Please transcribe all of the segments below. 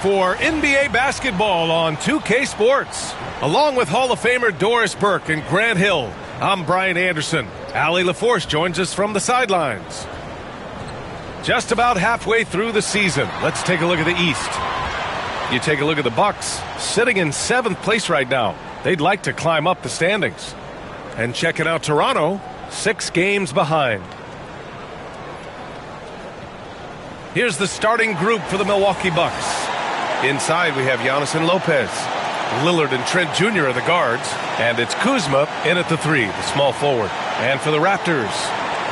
For NBA basketball on 2K Sports. Along with Hall of Famer Doris Burke and Grant Hill, I'm Brian Anderson. Allie LaForce joins us from the sidelines. Just about halfway through the season, let's take a look at the East. You take a look at the Bucks, sitting in 7th place right now. They'd like to climb up the standings. And checking out Toronto, 6 games behind. Here's the starting group for the Milwaukee Bucks. Inside, we have Giannis and Lopez. Lillard and Trent Jr. are the guards. And it's Kuzma in at the 3, the small forward. And for the Raptors,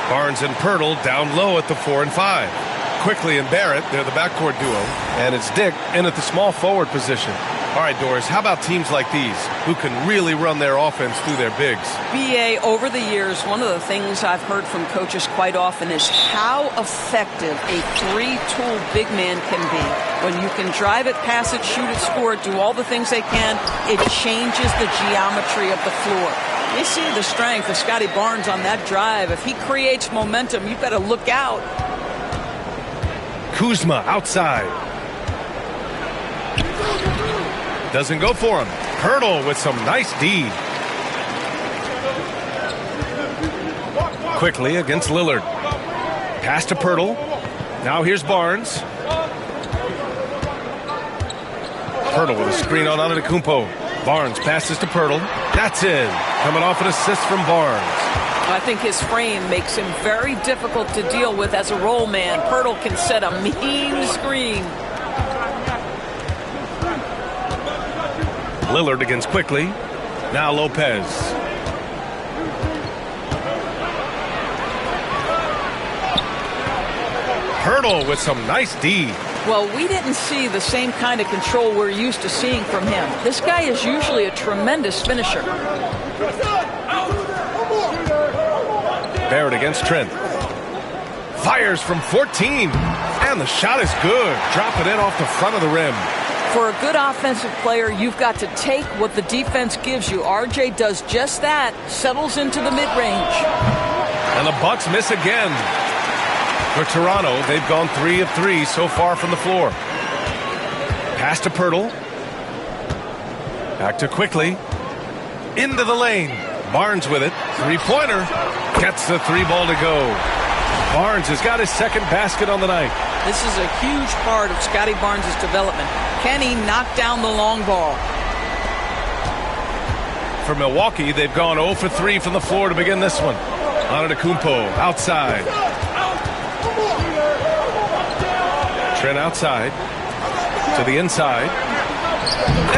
Barnes and Pirtle down low at the 4 and 5. Quickly and Barrett, they're the backcourt duo. And it's Dick in at the small forward position. All right, Doris, how about teams like these who can really run their offense through their bigs? BA, over the years, one of the things I've heard from coaches quite often is how effective a 3-tool big man can be. When you can drive it, pass it, shoot it, score it, do all the things they can, it changes the geometry of the floor. You see the strength of Scotty Barnes on that drive. If he creates momentum, you better look out. Kuzma outside. Doesn't go for him. Pirtle with some nice D. Quickly against Lillard. Pass to Pirtle. Now here's Barnes. Pirtle with a screen on Antetokounmpo. Barnes passes to Pirtle. That's in. Coming off an assist from Barnes. I think his frame makes him very difficult to deal with as a roll man. Pirtle can set a mean screen. Lillard against Quickly. Now Lopez. Pirtle with some nice D. Well, we didn't see the same kind of control we're used to seeing from him. This guy is usually a tremendous finisher. Barrett against Trent. Fires from 14. And the shot is good. Drop it in off the front of the rim. For a good offensive player, you've got to take what the defense gives you. RJ does just that. Settles into the mid-range. And the Bucks miss again. For Toronto, they've gone 3 of 3 so far from the floor. Pass to Pirtle. Back to Quickly. Into the lane. Barnes with it. Three-pointer. Gets the 3-ball to go. Barnes has got his second basket on the night. This is a huge part of Scotty Barnes' development. Can he knock down the long ball? For Milwaukee, they've gone 0 for 3 from the floor to begin this one. Antetokounmpo outside. Trent outside. To the inside.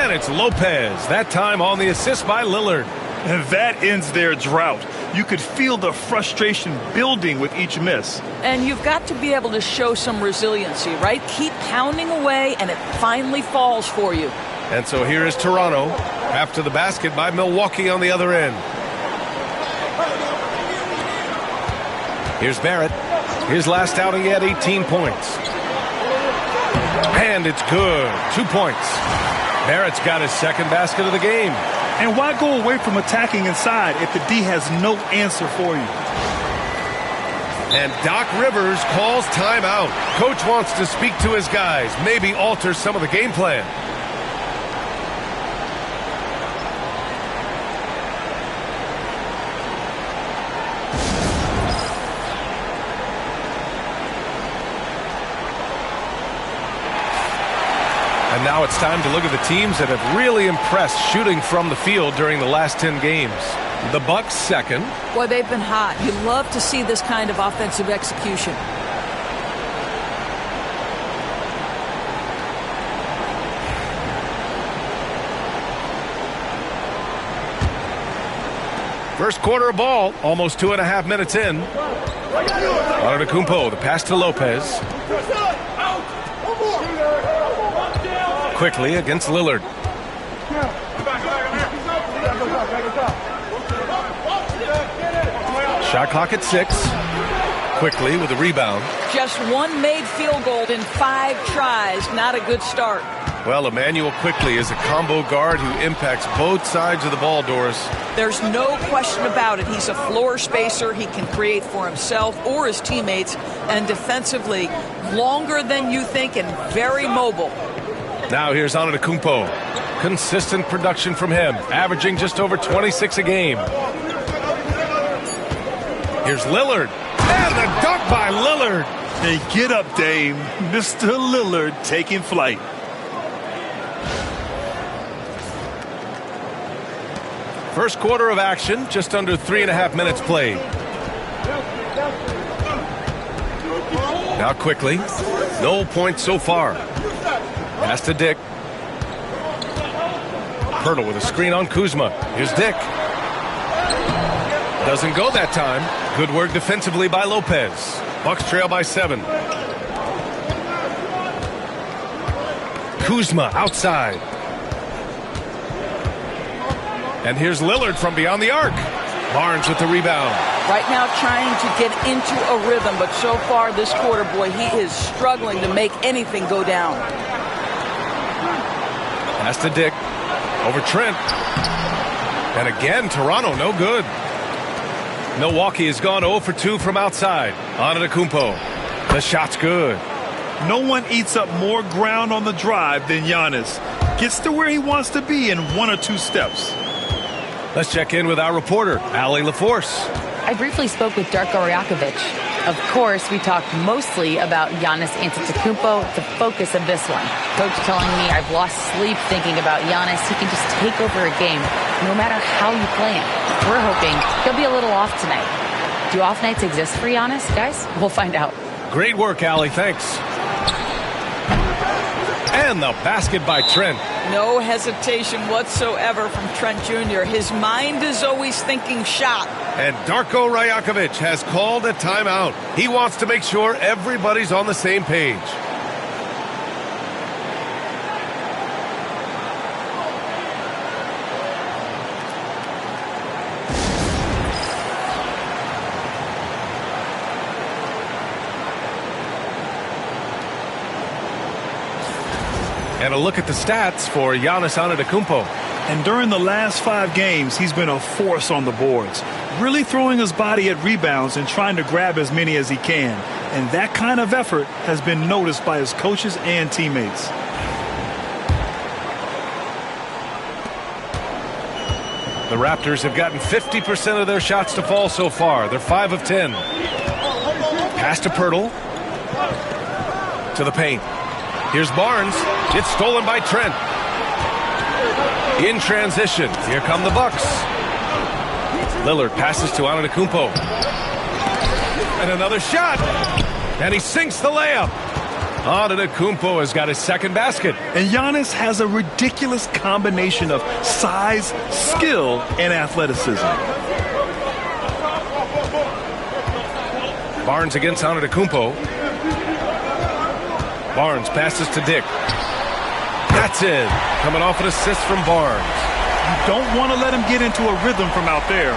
And it's Lopez. That time on the assist by Lillard. And that ends their drought. You could feel the frustration building with each miss. And you've got to be able to show some resiliency, right? Keep pounding away, and it finally falls for you. And so here is Toronto after the basket by Milwaukee on the other end. Here's Barrett. His last outing, he had 18 points. And it's good. 2 points. Barrett's got his second basket of the game. And why go away from attacking inside if the D has no answer for you? And Doc Rivers calls timeout. Coach wants to speak to his guys, maybe alter some of the game plan. And now it's time to look at the teams that have really impressed shooting from the field during the last 10 games. The Bucks second. Boy, they've been hot. You love to see this kind of offensive execution. First quarter of ball, almost 2.5 minutes in. Antetokounmpo, the pass to Lopez. Quickly against Lillard. Shot clock at 6. Quickly with a rebound. Just one made field goal in 5 tries. Not a good start. Well, Emmanuel Quickly is a combo guard who impacts both sides of the ball, Doris. There's no question about it. He's a floor spacer. He can create for himself or his teammates. And defensively, longer than you think and very mobile. Now here's Antetokounmpo. Consistent production from him, averaging just over 26 a game. Here's Lillard. And the dunk by Lillard. Hey, get up, Dame. Mr. Lillard taking flight. First quarter of action, just under 3.5 minutes played. Now quickly, no points so far. Pass to Dick. Pirtle with a screen on Kuzma. Here's Dick. Doesn't go that time. Good work defensively by Lopez. Bucks trail by 7. Kuzma outside. And here's Lillard from beyond the arc. Barnes with the rebound. Right now trying to get into a rhythm, but so far this quarter, boy, he is struggling to make anything go down. Pass to Dick. Over Trent. And again, Toronto no good. Milwaukee has gone 0 for 2 from outside. Antetokounmpo. The shot's good. No one eats up more ground on the drive than Giannis. Gets to where he wants to be in 1 or 2 steps. Let's check in with our reporter, Allie LaForce. I briefly spoke with Darko Rajakovic. Of course, we talked mostly about Giannis Antetokounmpo, the focus of this one. Coach telling me I've lost sleep thinking about Giannis. He can just take over a game, no matter how you play him. We're hoping he'll be a little off tonight. Do off nights exist for Giannis, guys? We'll find out. Great work, Allie. Thanks. And the basket by Trent. No hesitation whatsoever from Trent Jr. His mind is always thinking shot. And Darko Rajakovic has called a timeout. He wants to make sure everybody's on the same page. And a look at the stats for Giannis Antetokounmpo. And during the last 5 games, he's been a force on the boards, really throwing his body at rebounds and trying to grab as many as he can. And that kind of effort has been noticed by his coaches and teammates. The Raptors have gotten 50% of their shots to fall so far. They're 5 of 10. Pass to Pirtle. To the paint. Here's Barnes. It's stolen by Trent. In transition, here come the Bucks. Lillard passes to Antetokounmpo. And another shot. And he sinks the layup. Antetokounmpo has got his second basket. And Giannis has a ridiculous combination of size, skill, and athleticism. Barnes against Antetokounmpo. Barnes passes to Dick. That's it. Coming off an assist from Barnes. You don't want to let him get into a rhythm from out there.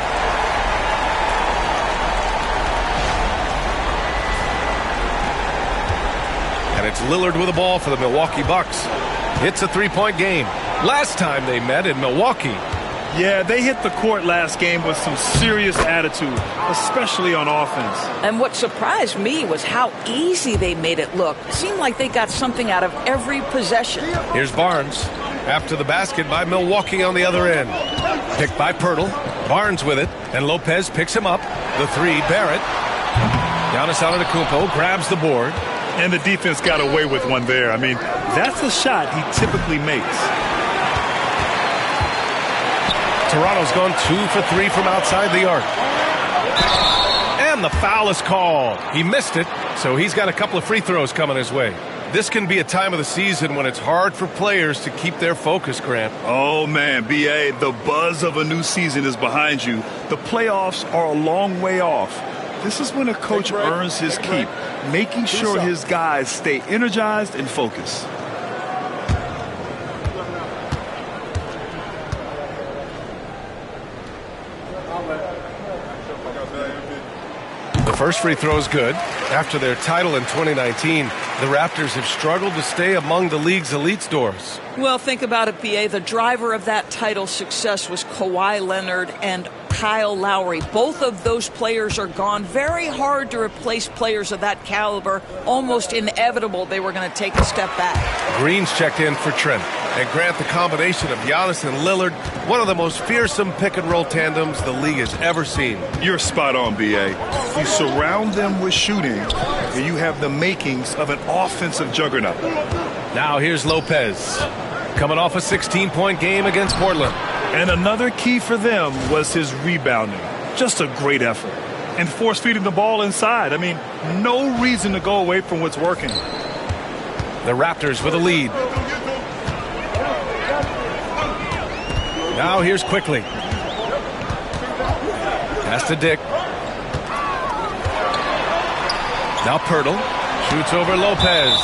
And it's Lillard with the ball for the Milwaukee Bucks. It's a 3-point game. Last time they met in Milwaukee. Yeah, they hit the court last game with some serious attitude, especially on offense. And what surprised me was how easy they made it look. It seemed like they got something out of every possession. Here's Barnes. After the basket by Milwaukee on the other end. Picked by Pirtle. Barnes with it. And Lopez picks him up. The 3, Barrett. Giannis Antetokounmpo grabs the board. And the defense got away with one there. I mean, that's a shot he typically makes. Toronto's gone 2 for 3 from outside the arc. And the foul is called. He missed it, so he's got a couple of free throws coming his way. This can be a time of the season when it's hard for players to keep their focus, Grant. Oh, man, B.A., the buzz of a new season is behind you. The playoffs are a long way off. This is when a coach earns his keep, making sure his guys stay energized and focused. The first free throw is good. After their title in 2019, the Raptors have struggled to stay among the league's elite stores. Well, think about it, B.A. The driver of that title success was Kawhi Leonard, and Kyle Lowry. Both of those players are gone. Very hard to replace players of that caliber. Almost inevitable they were going to take a step back. Green's checked in for Trent. And Grant, the combination of Giannis and Lillard, one of the most fearsome pick-and-roll tandems the league has ever seen. You're spot on, B.A. You surround them with shooting, and you have the makings of an offensive juggernaut. Now here's Lopez, coming off a 16-point game against Portland. And another key for them was his rebounding. Just a great effort. And force-feeding the ball inside. I mean, no reason to go away from what's working. The Raptors with a lead. Now here's Quickly. Pass to Dick. Now Pirtle shoots over Lopez.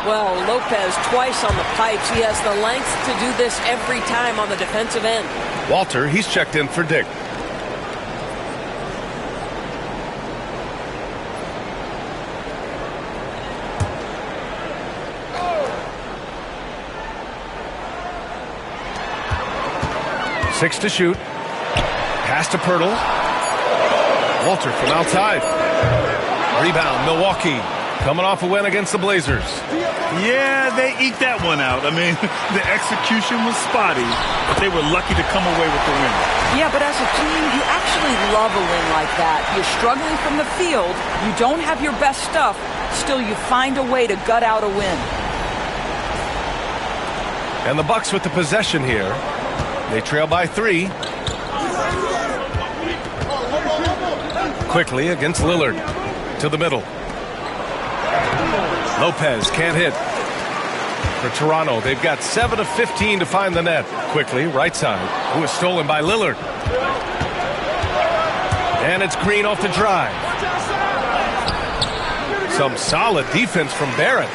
Well, Lopez twice on the pipes. He has the length to do this every time on the defensive end. Walter, he's checked in for Dick. Six to shoot. Pass to Pirtle. Walter from outside. Rebound, Milwaukee. Coming off a win against the Blazers. Yeah, they eked that one out. I mean, the execution was spotty, but they were lucky to come away with the win. Yeah, but as a team, you actually love a win like that. You're struggling from the field. You don't have your best stuff. Still, you find a way to gut out a win. And the Bucks with the possession here. They trail by 3. Quickly against Lillard. To the middle. Lopez can't hit. For Toronto, they've got 7 of 15 to find the net. Quickly, right side. Who is stolen by Lillard. And it's Green off the drive. Some solid defense from Barrett.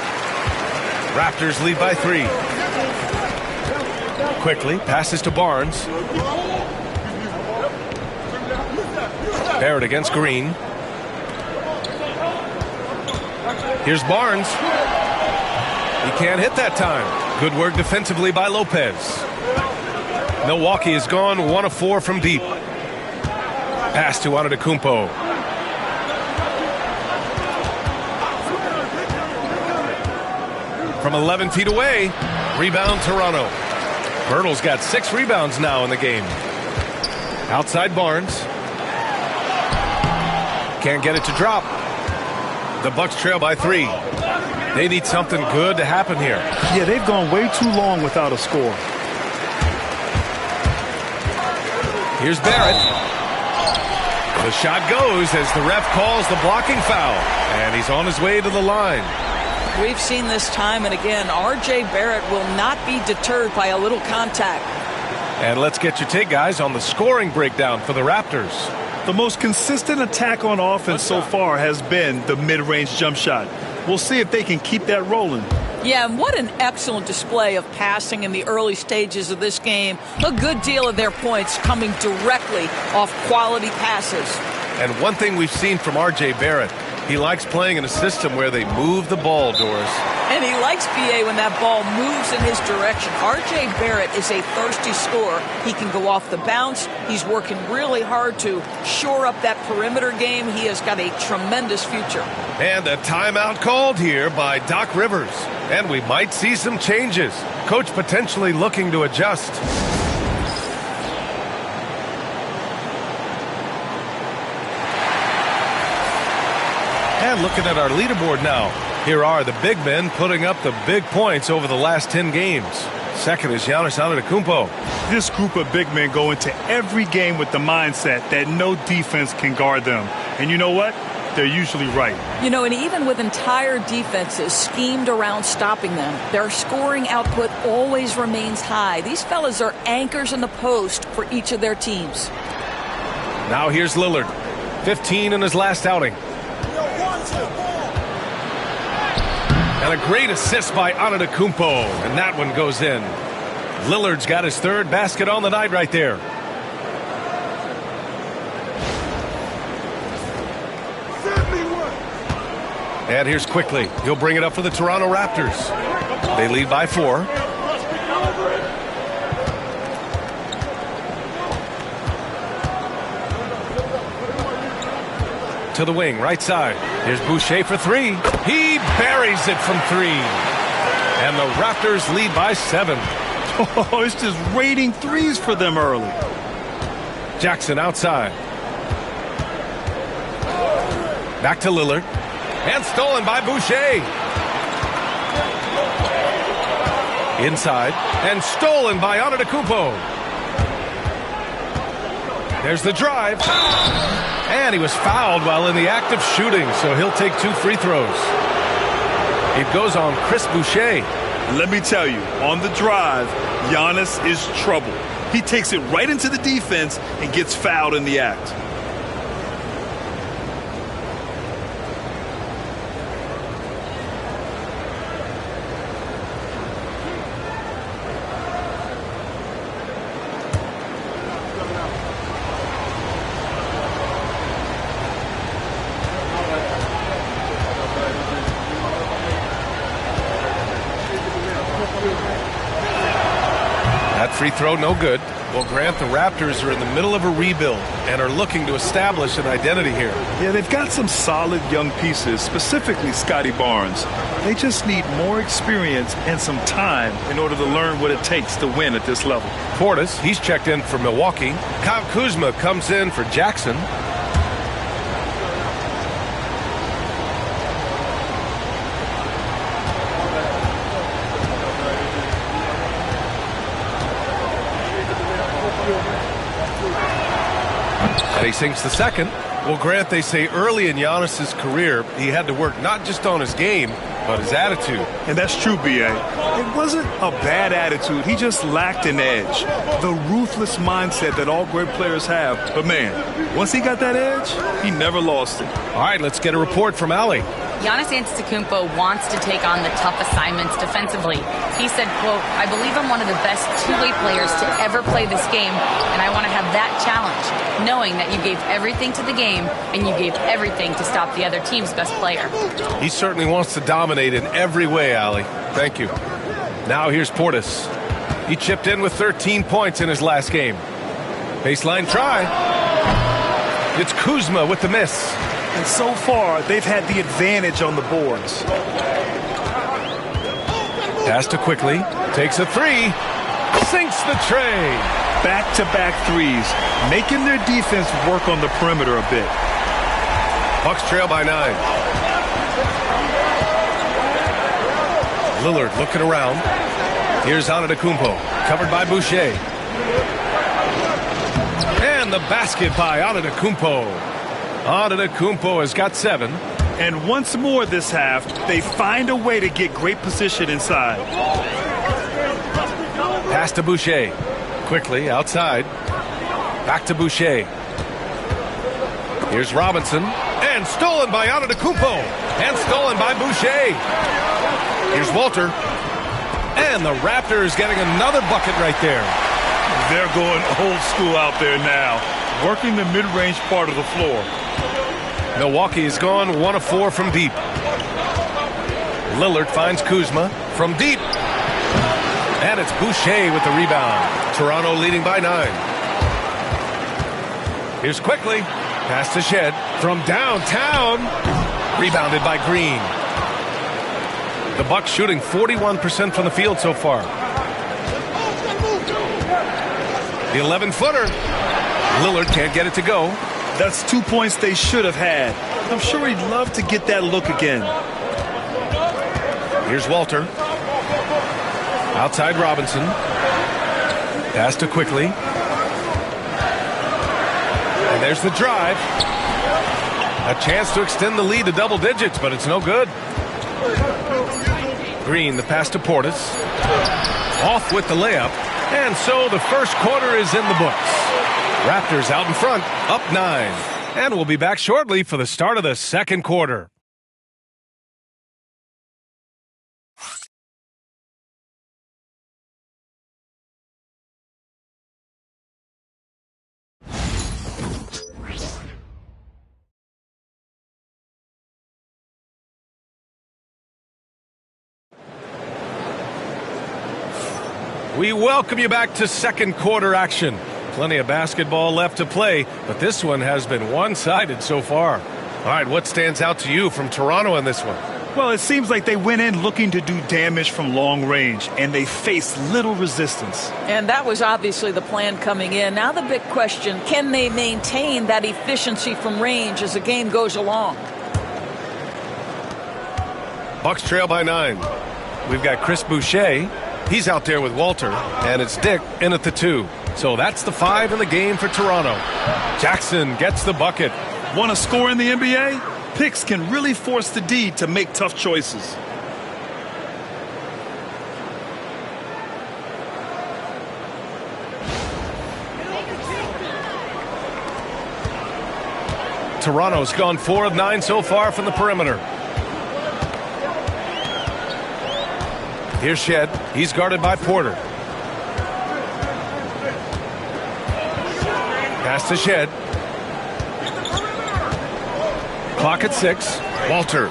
Raptors lead by 3. Quickly passes to Barnes. Barrett against Green. Here's Barnes. He can't hit that time. Good work defensively by Lopez. Milwaukee has gone 1 of 4 from deep. Pass to Antetokounmpo. From 11 feet away. Rebound Toronto. Pirtle's got 6 rebounds now in the game. Outside Barnes. Can't get it to drop. The Bucks trail by 3. They need something good to happen here. Yeah, they've gone way too long without a score. Here's Barrett. The shot goes as the ref calls the blocking foul. And he's on his way to the line. We've seen this time and again. R.J. Barrett will not be deterred by a little contact. And let's get your take, guys, on the scoring breakdown for the Raptors. The most consistent attack on offense so far has been the mid-range jump shot. We'll see if they can keep that rolling. Yeah, and what an excellent display of passing in the early stages of this game. A good deal of their points coming directly off quality passes. And one thing we've seen from R.J. Barrett, he likes playing in a system where they move the ball, Doris. And he likes B.A. when that ball moves in his direction. R.J. Barrett is a thirsty scorer. He can go off the bounce. He's working really hard to shore up that perimeter game. He has got a tremendous future. And a timeout called here by Doc Rivers. And we might see some changes. Coach potentially looking to adjust. And looking at our leaderboard now. Here are the big men putting up the big points over the last 10 games. Second is Giannis Antetokounmpo. This group of big men go into every game with the mindset that no defense can guard them. And you know what? They're usually right. You know, and even with entire defenses schemed around stopping them, their scoring output always remains high. These fellas are anchors in the post for each of their teams. Now here's Lillard. 15 in his last outing. And a great assist by Antetokounmpo, and that one goes in. Lillard's got his 3rd basket on the night right there. And here's Quickly. He'll bring it up for the Toronto Raptors. They lead by 4. to the wing, right side. Here's Boucher for three. He buries it from three. And the Raptors lead by 7. Oh, it's just raining threes for them early. Jackson outside. Back to Lillard. And stolen by Boucher. Inside. And stolen by Antetokounmpo. There's the drive. And he was fouled while in the act of shooting, so he'll take 2 free throws. It goes on Chris Boucher. Let me tell you, on the drive, Giannis is trouble. He takes it right into the defense and gets fouled in the act. That free throw, no good. Well, Grant, the Raptors are in the middle of a rebuild and are looking to establish an identity here. Yeah, they've got some solid young pieces, specifically Scotty Barnes. They just need more experience and some time in order to learn what it takes to win at this level. Portis, he's checked in for Milwaukee. Kyle Kuzma comes in for Jackson. And he sinks the second. Well, Grant, they say early in Giannis's career, he had to work not just on his game, but his attitude. And that's true, B.A. It wasn't a bad attitude. He just lacked an edge. The ruthless mindset that all great players have. But, man, once he got that edge, he never lost it. All right, let's get a report from Allie. Giannis Antetokounmpo wants to take on the tough assignments defensively. He said, quote, "I believe I'm one of the best two-way players to ever play this game, and I want to have that challenge, knowing that you gave everything to the game and you gave everything to stop the other team's best player." He certainly wants to dominate in every way, Allie. Thank you. Now here's Portis. He chipped in with 13 points in his last game. Baseline try. It's Kuzma with the miss. And so far, they've had the advantage on the boards. Pass to Quickly. Takes a three. Sinks the tray. Back-to-back threes, making their defense work on the perimeter a bit. Bucks trail by 9. Lillard looking around. Here's Antetokounmpo, covered by Boucher. And the basket by Antetokounmpo. Antetokounmpo has got 7. And once more this half, they find a way to get great position inside. Pass to Boucher. Quickly outside. Back to Boucher. Here's Robinson. And stolen by Antetokounmpo. And stolen by Boucher. Here's Walter. And the Raptors getting another bucket right there. They're going old school out there now, working the mid-range part of the floor. Milwaukee has gone 1 of 4 from deep. Lillard finds Kuzma from deep. And it's Boucher with the rebound. Toronto leading by 9. Here's Quickly. Pass to Shed from downtown. Rebounded by Green. The Bucks shooting 41% from the field so far. The 11-footer. Lillard can't get it to go. That's 2 points they should have had. I'm sure he'd love to get that look again. Here's Walter. Outside Robinson. Pass to Quickly. And there's the drive. A chance to extend the lead to double digits, but it's no good. Green, the pass to Portis. Off with the layup. And so the first quarter is in the books. Raptors out in front, up 9. And we'll be back shortly for the start of the second quarter. We welcome you back to second quarter action. Plenty of basketball left to play, but this one has been one-sided so far. All right, what stands out to you from Toronto in this one? Well, it seems like they went in looking to do damage from long range, and they faced little resistance. And that was obviously the plan coming in. Now the big question, can they maintain that efficiency from range as the game goes along? Bucks trail by 9. We've got Chris Boucher. He's out there with Walter, and it's Dick in at the 2. So that's the 5 in the game for Toronto. Jackson gets the bucket. Want to score in the NBA? Picks can really force the D to make tough choices. Toronto's gone 4 of 9 so far from the perimeter. Here's Shed. He's guarded by Porter. Pass to Shed. Clock at 6. Walter.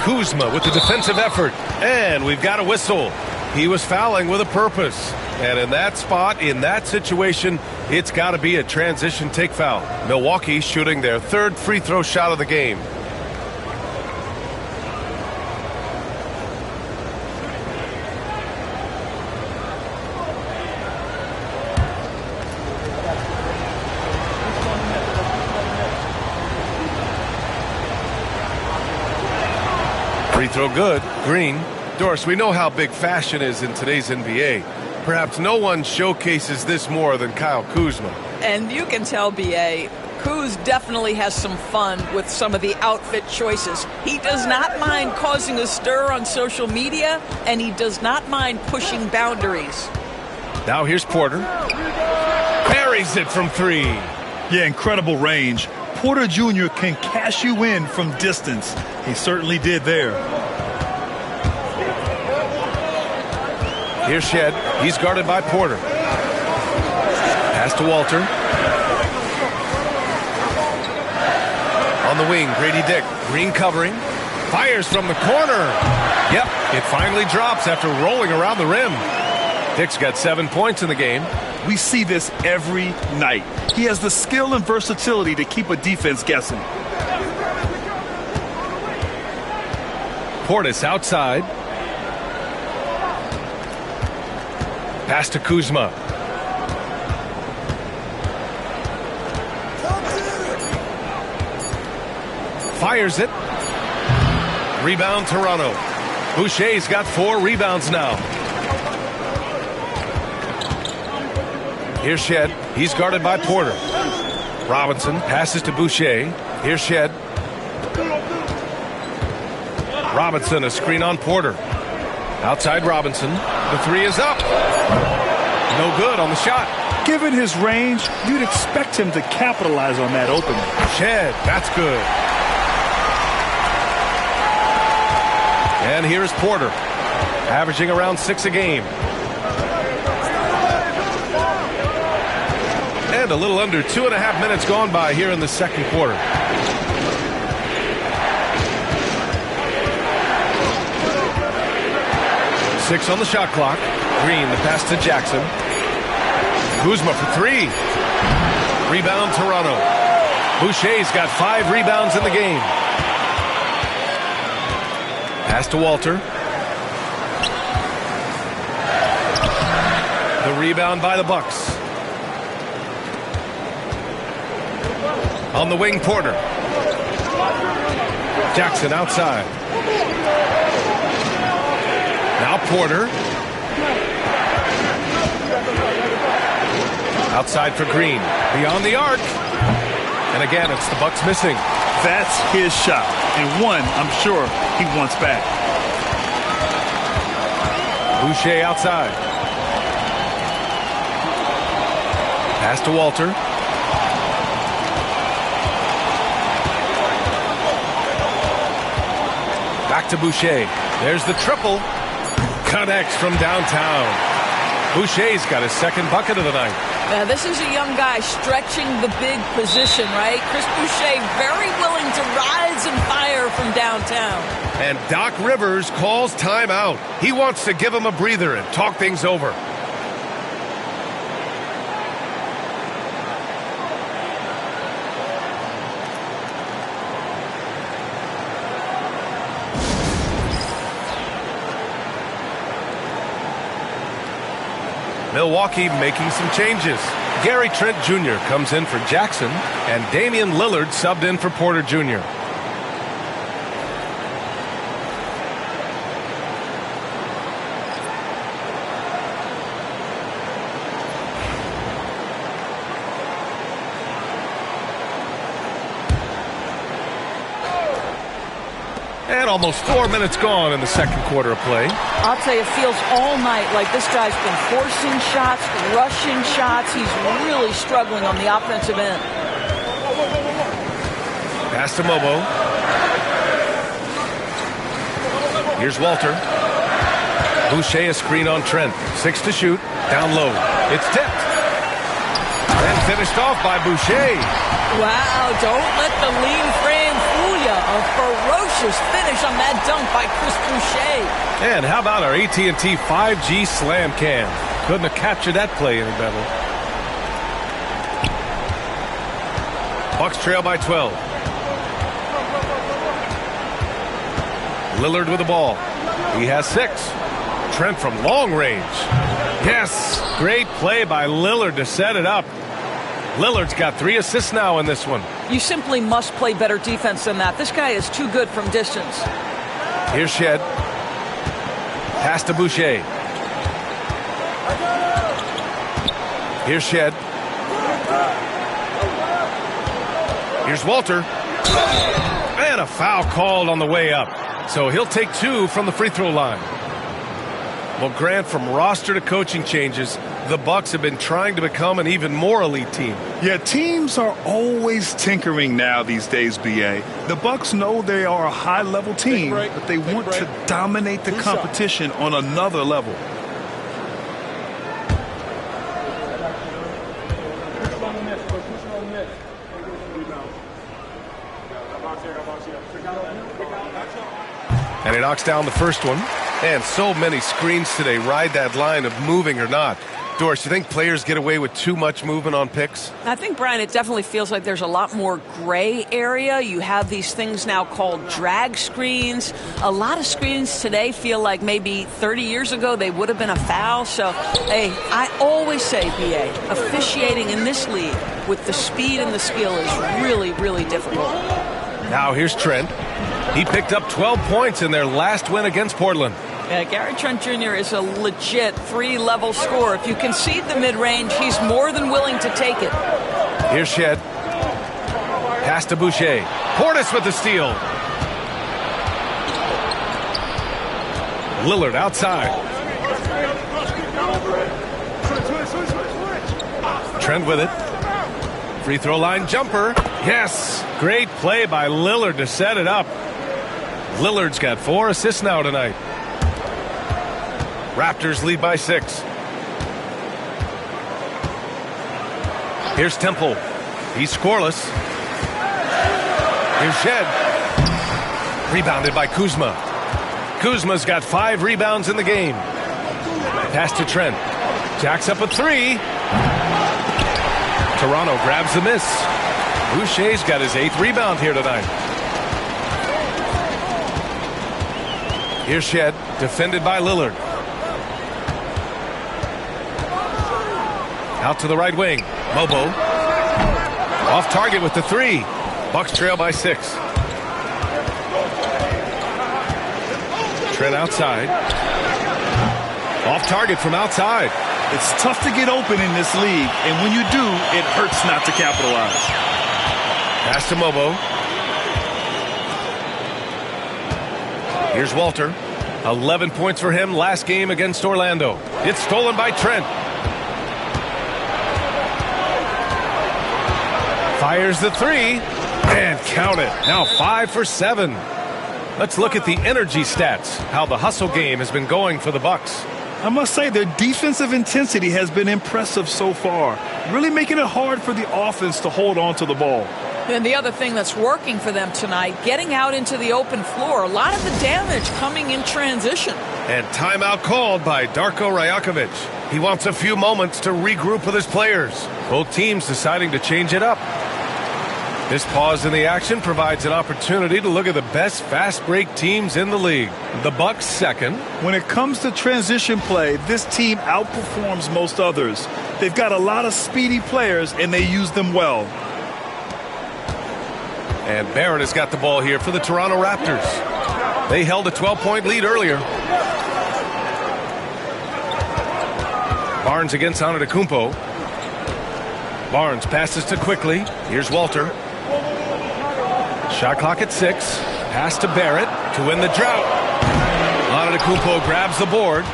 Kuzma with the defensive effort. And we've got a whistle. He was fouling with a purpose. And in that spot, in that situation, it's got to be a transition take foul. Milwaukee shooting their 3rd free throw shot of the game. Free throw good. Green. Doris, we know how big fashion is in today's NBA. Perhaps no one showcases this more than Kyle Kuzma. And you can tell, B.A., Kuz definitely has some fun with some of the outfit choices. He does not mind causing a stir on social media, and he does not mind pushing boundaries. Now here's Porter. Buries it from 3. Yeah, incredible range. Porter Jr. can cash you in from distance. He certainly did there. Here's Shed. He's guarded by Porter. Pass to Walter. On the wing, Grady Dick. Green covering. Fires from the corner. Yep, it finally drops after rolling around the rim. Dick's got 7 points in the game. We see this every night. He has the skill and versatility to keep a defense guessing. Portis outside. Pass to Kuzma. Fires it. Rebound Toronto. Boucher's got 4 rebounds now. Here's Shed. He's guarded by Porter. Robinson passes to Boucher. Here's Shed. Robinson, a screen on Porter. Outside Robinson. The 3 is up. No good on the shot. Given his range, you'd expect him to capitalize on that opening. Shed, that's good. And here's Porter, averaging around 6 a game. And a little under 2.5 minutes gone by here in the second quarter. Six on the shot clock. Green, the pass to Jackson. Kuzma for 3. Rebound Toronto. Boucher's got 5 rebounds in the game. Pass to Walter. The rebound by the Bucks. On the wing, Porter. Jackson outside. Now Porter. Outside for Green. Beyond the arc. And again, it's the Bucks missing. That's his shot. And one, I'm sure, he wants back. Boucher outside. Pass to Walter. Back to Boucher. There's the triple. Connects from downtown. Boucher's got his second bucket of the night. Now, this is a young guy stretching the big position, right? Chris Boucher very willing to rise and fire from downtown. And Doc Rivers calls timeout. He wants to give him a breather and talk things over. Milwaukee making some changes. Gary Trent Jr. comes in for Jackson, and Damian Lillard subbed in for Porter Jr. And almost 4 minutes gone in the second quarter of play. I'll tell you, it feels all night like this guy's been forcing shots, rushing shots. He's really struggling on the offensive end. Pass to Mobo. Here's Walter. Boucher a screen on Trent. 6 to shoot. Down low. It's tipped. And finished off by Boucher. Wow, don't let the lean frame fool you. A ferocious finish on that dunk by Chris Boucher. And how about our AT&T 5G slam cam? Couldn't have captured that play any better. Bucks trail by 12. Lillard with the ball. He has 6. Trent from long range. Yes, great play by Lillard to set it up. Lillard's got 3 assists now in this one. You simply must play better defense than that. This guy is too good from distance. Here's Shed. Pass to Boucher. Here's Shed. Here's Walter. And a foul called on the way up. So he'll take 2 from the free throw line. Well, Grant, from roster to coaching changes, the Bucks have been trying to become an even more elite team. Yeah, teams are always tinkering now these days, B.A. The Bucks know they are a high-level team, but they want to dominate the competition on another level. And he knocks down the first one. And so many screens today ride that line of moving or not. Doris, you think players get away with too much movement on picks? I think, Brian, it definitely feels like there's a lot more gray area. You have these things now called drag screens. A lot of screens today feel like maybe 30 years ago they would have been a foul. So, hey, I always say, B.A., officiating in this league with the speed and the skill is really, really difficult. Now here's Trent. He picked up 12 points in their last win against Portland. Yeah, Gary Trent Jr. is a legit 3-level scorer. If you concede the mid-range, he's more than willing to take it. Here's Shed. Pass to Boucher. Portis with the steal. Lillard outside. Trent with it. Free throw line jumper. Yes. Great play by Lillard to set it up. Lillard's got 4 assists now tonight. Raptors lead by 6. Here's Temple. He's scoreless. Here's Shed. Rebounded by Kuzma. Kuzma's got 5 rebounds in the game. Pass to Trent. Jacks up a 3. Toronto grabs the miss. Boucher's got his 8th rebound here tonight. Here's Shed. Defended by Lillard. Out to the right wing. Mobo. Off target with the 3. Bucks trail by 6. Trent outside. Off target from outside. It's tough to get open in this league, and when you do, it hurts not to capitalize. Pass to Mobo. Here's Walter. 11 points for him last game against Orlando. It's stolen by Trent. Fires the 3 and count it. Now 5 for 7. Let's look at the energy stats, how the hustle game has been going for the Bucks. I must say their defensive intensity has been impressive so far, really making it hard for the offense to hold on to the ball. And the other thing that's working for them tonight, getting out into the open floor, a lot of the damage coming in transition. And timeout called by Darko Rajakovic. He wants a few moments to regroup with his players. Both teams deciding to change it up. This pause in the action provides an opportunity to look at the best fast break teams in the league. The Bucks second. When it comes to transition play, this team outperforms most others. They've got a lot of speedy players, and they use them well. And Barrett has got the ball here for the Toronto Raptors. They held a 12-point lead earlier. Barnes against Antetokounmpo. Barnes passes to Quickly. Here's Walter. Shot clock at 6. Pass to Barrett to win the drought. Antetokounmpo grabs the board.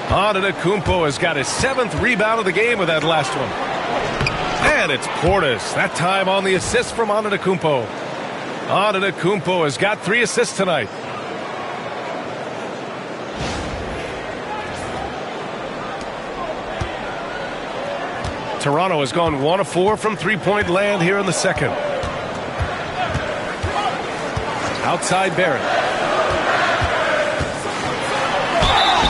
Antetokounmpo has got his 7th rebound of the game with that last one. And it's Portis. That time on the assist from Antetokounmpo. Antetokounmpo has got 3 assists tonight. Toronto has gone 1 of 4 from three-point land here in the second. Outside Barrett.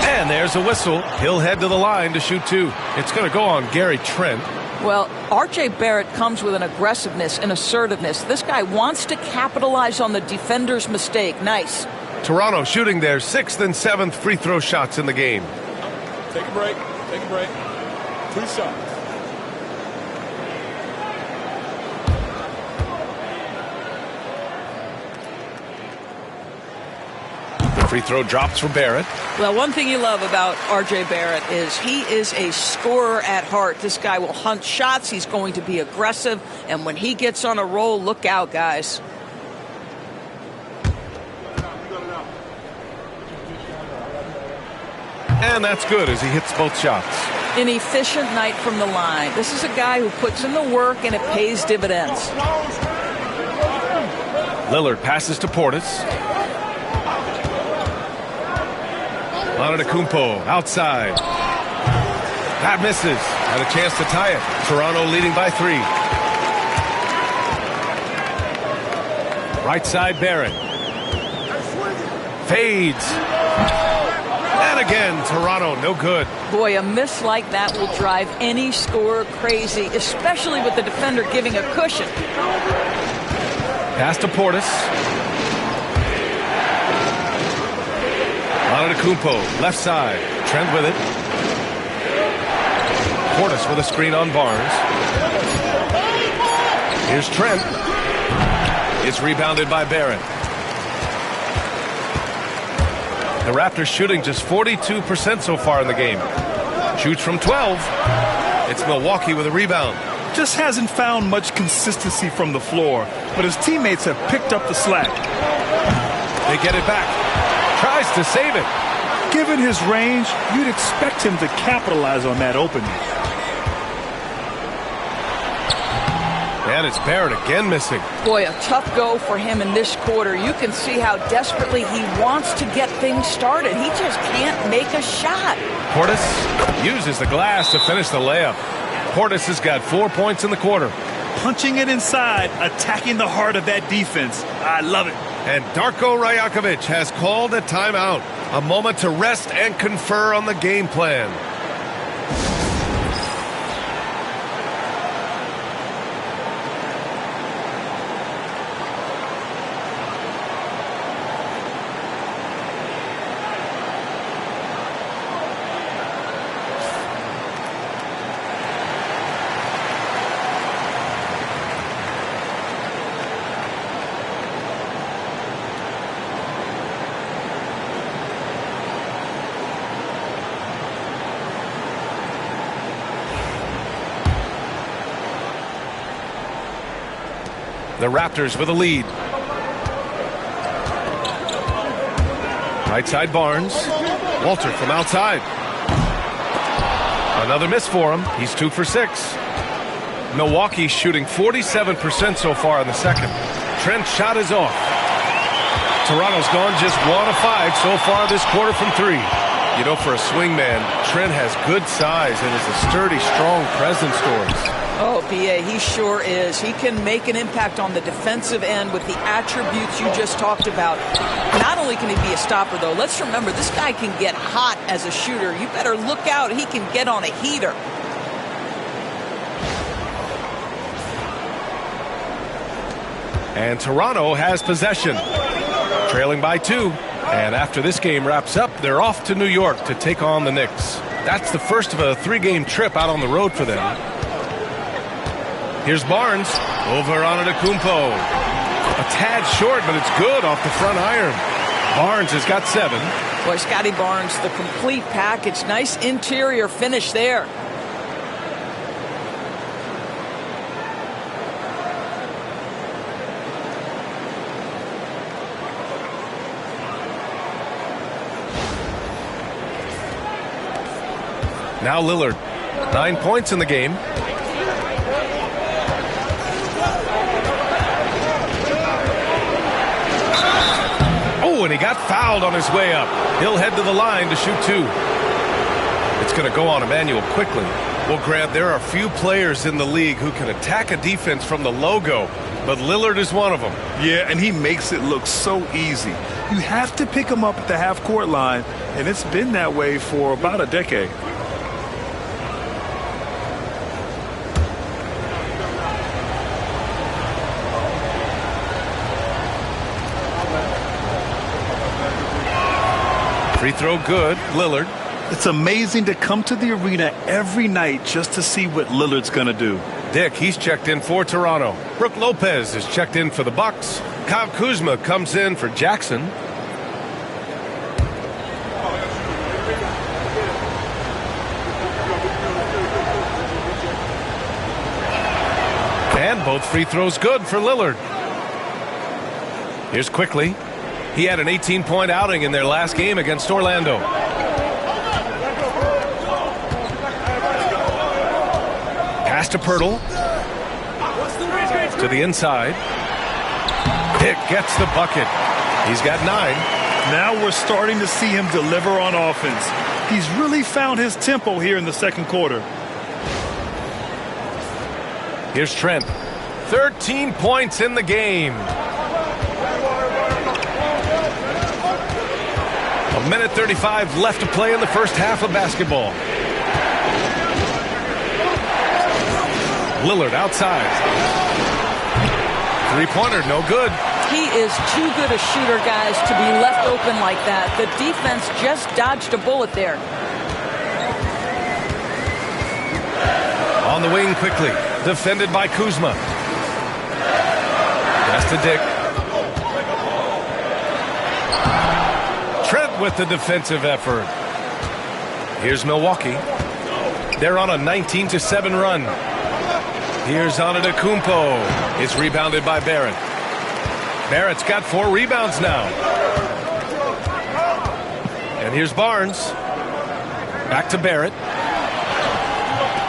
And there's a whistle. He'll head to the line to shoot 2. It's going to go on Gary Trent. Well, R.J. Barrett comes with an aggressiveness and assertiveness. This guy wants to capitalize on the defender's mistake. Nice. Toronto shooting their 6th and 7th free throw shots in the game. Take a break. Take a break. 2 shots. Free throw drops for Barrett. Well, one thing you love about R.J. Barrett is he is a scorer at heart. This guy will hunt shots. He's going to be aggressive. And when he gets on a roll, look out, guys. And that's good as he hits both shots. An efficient night from the line. This is a guy who puts in the work and it pays dividends. Lillard passes to Portis. Antetokounmpo outside. That misses. Had a chance to tie it. Toronto leading by 3. Right side Barrett. Fades. And again, Toronto, no good. Boy, a miss like that will drive any scorer crazy, especially with the defender giving a cushion. Pass to Portis. Antetokounmpo, left side. Trent with it. Portis with a screen on Barnes. Here's Trent. It's rebounded by Barrett. The Raptors shooting just 42% so far in the game. Shoots from 12. It's Milwaukee with a rebound. Just hasn't found much consistency from the floor, but his teammates have picked up the slack. They get it back. Tries to save it. Given his range, you'd expect him to capitalize on that opening. And it's Barrett again missing. Boy, a tough go for him in this quarter. You can see how desperately he wants to get things started. He just can't make a shot. Portis uses the glass to finish the layup. Portis has got 4 points in the quarter. Punching it inside, attacking the heart of that defense. I love it. And Darko Rajakovic has called a timeout. A moment to rest and confer on the game plan. The Raptors with a lead. Right side Barnes. Walter from outside. Another miss for him. He's 2 for 6. Milwaukee shooting 47% so far in the second. Trent's shot is off. Toronto's gone just 1 of 5 so far this quarter from 3. You know, for a swing man, Trent has good size and is a sturdy, strong presence for us. Oh, B.A., he sure is. He can make an impact on the defensive end with the attributes you just talked about. Not only can he be a stopper, though, let's remember, this guy can get hot as a shooter. You better look out. He can get on a heater. And Toronto has possession, trailing by 2. And after this game wraps up, they're off to New York to take on the Knicks. That's the first of a 3-game trip out on the road for them. Here's Barnes over Antetokounmpo. A tad short, but it's good off the front iron. Barnes has got 7. Boy, Scotty Barnes, the complete package. Nice interior finish there. Now Lillard, 9 points in the game. Oh, and he got fouled on his way up. He'll head to the line to shoot 2. It's going to go on Emmanuel quickly. Well, Grant, there are few players in the league who can attack a defense from the logo, but Lillard is one of them. Yeah, and he makes it look so easy. You have to pick him up at the half-court line, and it's been that way for about a decade. Free throw good, Lillard. It's amazing to come to the arena every night just to see what Lillard's going to do. Dick, he's checked in for Toronto. Brook Lopez is checked in for the Bucks. Kyle Kuzma comes in for Jackson. And both free throws good for Lillard. Here's Quickly. He had an 18-point outing in their last game against Orlando. Pass to Pirtle. To the inside. Pick gets the bucket. He's got 9. Now we're starting to see him deliver on offense. He's really found his tempo here in the second quarter. Here's Trent. 13 points in the game. A minute 35 left to play in the first half of basketball. Lillard outside. Three-pointer, no good. He is too good a shooter, guys, to be left open like that. The defense just dodged a bullet there. On the wing quickly. Defended by Kuzma. Pass to Dick. Trent with the defensive effort. Here's Milwaukee. They're on a 19-7 run. Here's Antetokounmpo. It's rebounded by Barrett. Barrett's got 4 rebounds now. And here's Barnes. Back to Barrett.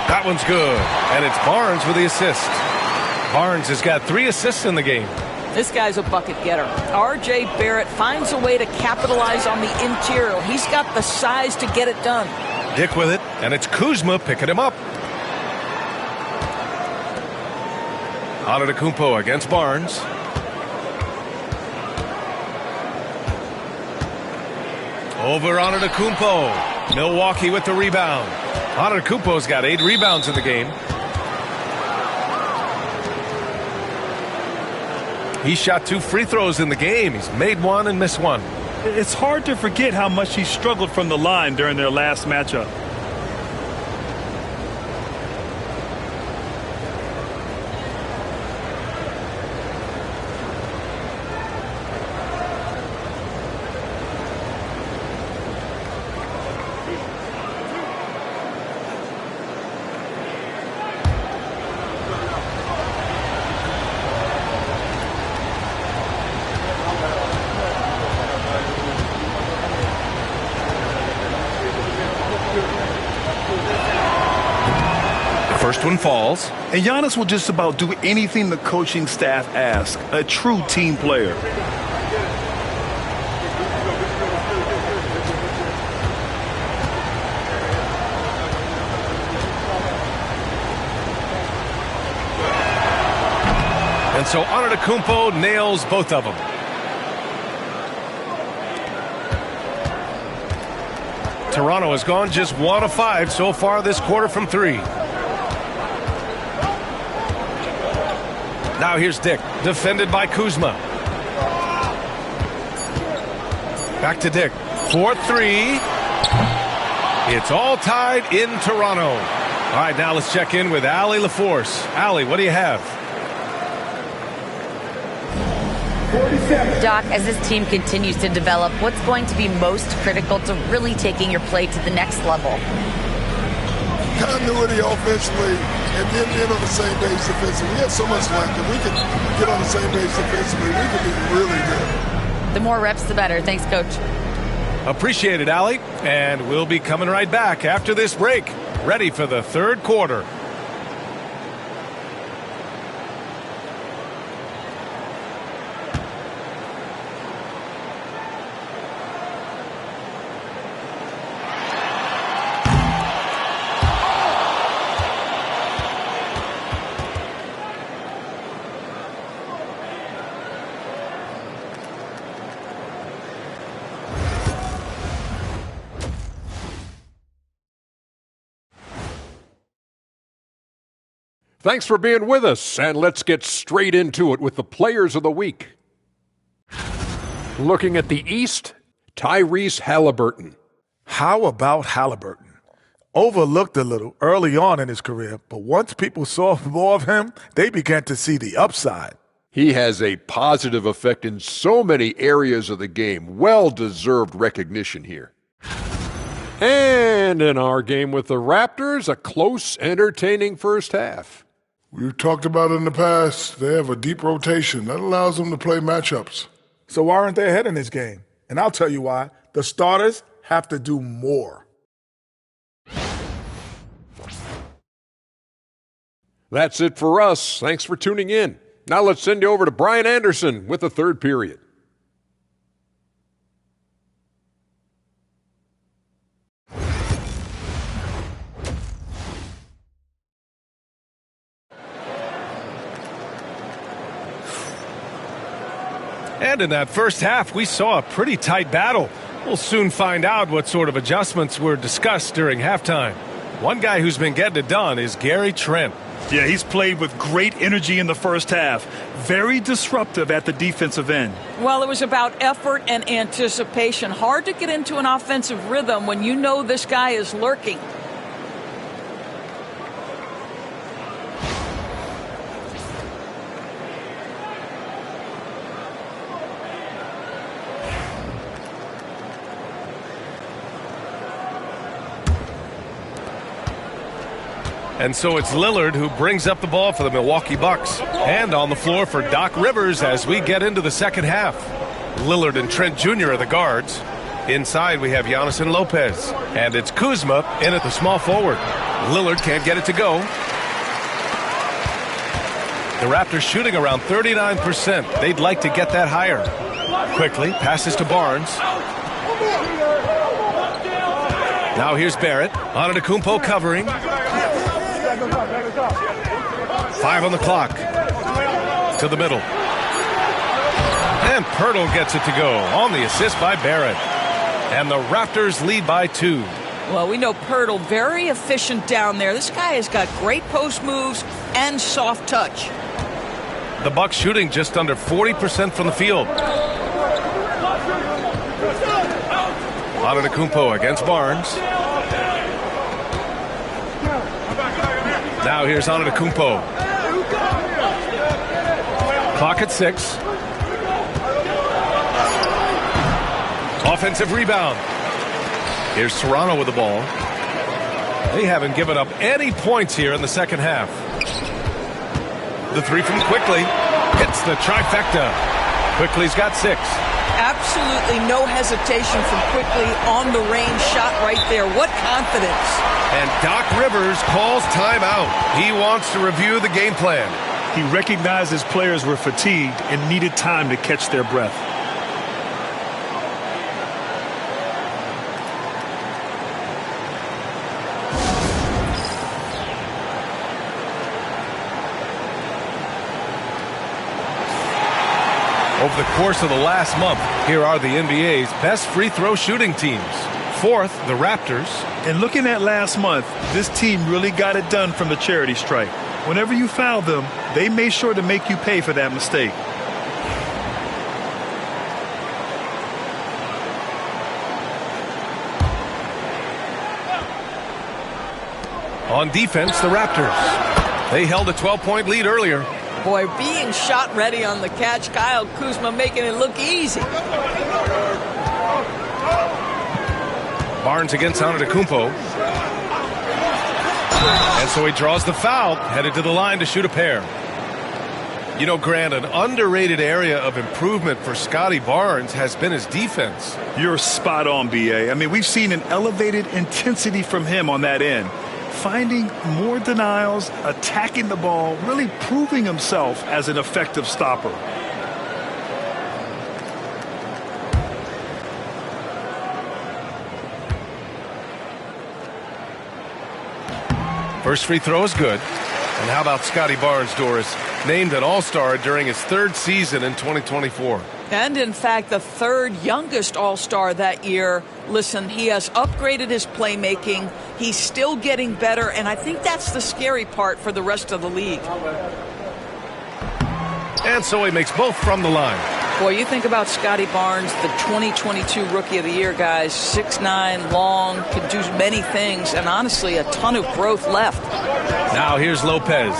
That one's good. And it's Barnes with the assist. Barnes has got 3 assists in the game. This guy's a bucket getter. R.J. Barrett finds a way to capitalize on the interior. He's got the size to get it done. Dick with it, and it's Kuzma picking him up. Antetokounmpo against Barnes. Over Antetokounmpo. Milwaukee with the rebound. Antetokounmpo's got 8 rebounds in the game. He shot 2 free throws in the game. He's made 1 and missed 1. It's hard to forget how much he struggled from the line during their last matchup. First one falls. And Giannis will just about do anything the coaching staff asks. A true team player. And so Antetokounmpo nails both of them. Toronto has gone just 1 of 5 so far this quarter from 3. Now here's Dick, defended by Kuzma. Back to Dick. 4-3. It's all tied in Toronto. All right, now let's check in with Allie LaForce. Allie, what do you have? Doc, as this team continues to develop, what's going to be most critical to really taking your play to the next level? Continuity offensively and then being on the same page defensively. We have so much length. If we can get on the same page defensively, we can be really good. The more reps, the better. Thanks, Coach. Appreciate it, Allie. And we'll be coming right back after this break. Ready for the third quarter. Thanks for being with us, and let's get straight into it with the players of the week. Looking at the East, Tyrese Halliburton. How about Halliburton? Overlooked a little early on in his career, but once people saw more of him, they began to see the upside. He has a positive effect in so many areas of the game. Well-deserved recognition here. And in our game with the Raptors, a close, entertaining first half. We've talked about it in the past. They have a deep rotation. That allows them to play matchups. So why aren't they ahead in this game? And I'll tell you why. The starters have to do more. That's it for us. Thanks for tuning in. Now let's send you over to Brian Anderson with the third period. And in that first half, we saw a pretty tight battle. We'll soon find out what sort of adjustments were discussed during halftime. One guy who's been getting it done is Gary Trent. Yeah, he's played with great energy in the first half. Very disruptive at the defensive end. Well, it was about effort and anticipation. Hard to get into an offensive rhythm when you know this guy is lurking. And so it's Lillard who brings up the ball for the Milwaukee Bucks. And on the floor for Doc Rivers as we get into the second half. Lillard and Trent Jr. are the guards. Inside we have Giannis and Lopez. And it's Kuzma in at the small forward. Lillard can't get it to go. The Raptors shooting around 39%. They'd like to get that higher. Quickly passes to Barnes. Now here's Barrett. Antetokounmpo covering. 5 on the clock. To the middle. And Pirtle gets it to go on the assist by Barrett. And the Raptors lead by 2. Well, we know Pirtle, very efficient down there. This guy has got great post moves and soft touch. The Bucks shooting just under 40% from the field. Antetokounmpo against Barnes. Now here's Antetokounmpo. Clock at 6. Offensive rebound. Here's Toronto with the ball. They haven't given up any points here in the second half. The three from Quickly. Hits the trifecta. Quickly's got 6. Absolutely no hesitation from Quickly on the range shot right there. What confidence. And Doc Rivers calls timeout. He wants to review the game plan. He recognized his players were fatigued and needed time to catch their breath. Over the course of the last month, here are the NBA's best free throw shooting teams. 4th, the Raptors. And looking at last month, this team really got it done from the charity stripe. Whenever you foul them, they made sure to make you pay for that mistake. On defense, the Raptors. They held a 12-point lead earlier. Boy, being shot ready on the catch, Kyle Kuzma making it look easy. Barnes against Antetokounmpo. And so he draws the foul, headed to the line to shoot a pair. You know, Grant, an underrated area of improvement for Scotty Barnes has been his defense. You're spot on, B.A. I mean, we've seen an elevated intensity from him on that end. Finding more denials, attacking the ball, really proving himself as an effective stopper. First free throw is good. And how about Scotty Barnes, Doris? Named an All-Star during his third season in 2024. And in fact, the third youngest All-Star that year. Listen, he has upgraded his playmaking. He's still getting better, and I think that's the scary part for the rest of the league. And so he makes both from the line. Boy, you think about Scotty Barnes, the 2022 Rookie of the Year, guys. 6'9", long, can do many things, and honestly, a ton of growth left. Now here's Lopez.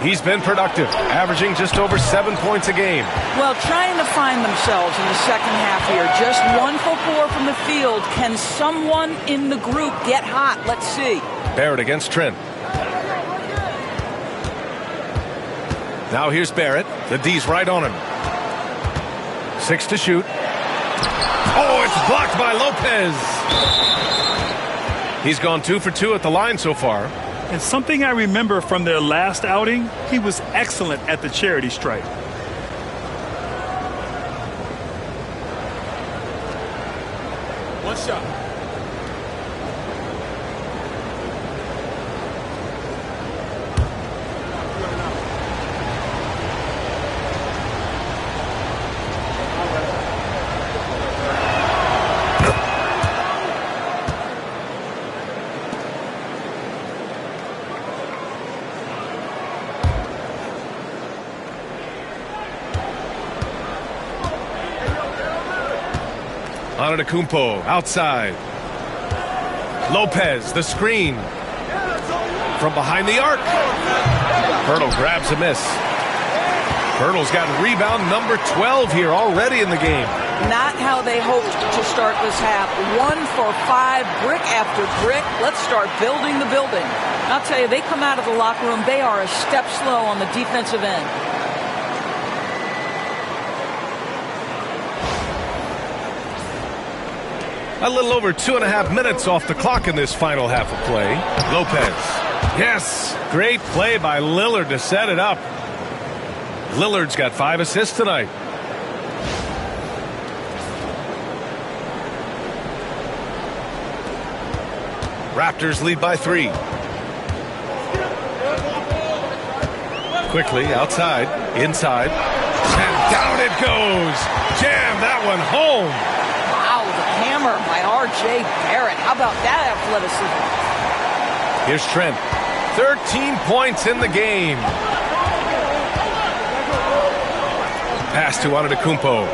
He's been productive, averaging just over 7 points a game. Well, trying to find themselves in the second half here. Just 1 for 4 from the field. Can someone in the group get hot? Let's see. Barrett against Trent. Now here's Barrett. The D's right on him. 6 to shoot. Oh, it's blocked by Lopez. He's gone 2 for 2 at the line so far. And something I remember from their last outing, he was excellent at the charity stripe. One shot. Antetokounmpo outside. Lopez, the screen. From behind the arc. Hurdle grabs a miss. Hurdle's got rebound number 12 here already in the game. Not how they hoped to start this half. 1 for 5, brick after brick. Let's start building the building. I'll tell you, they come out of the locker room, they are a step slow on the defensive end. A little over 2.5 minutes off the clock in this final half of play. Lopez. Yes, great play by Lillard to set it up. Lillard's got 5 assists tonight. Raptors lead by 3. Quickly outside, inside, and down it goes. Jam that one home. Wow, the hammer by R.J. Barrett. How about that athleticism? Here's Trent. 13 points in the game. Pass to Antetokounmpo.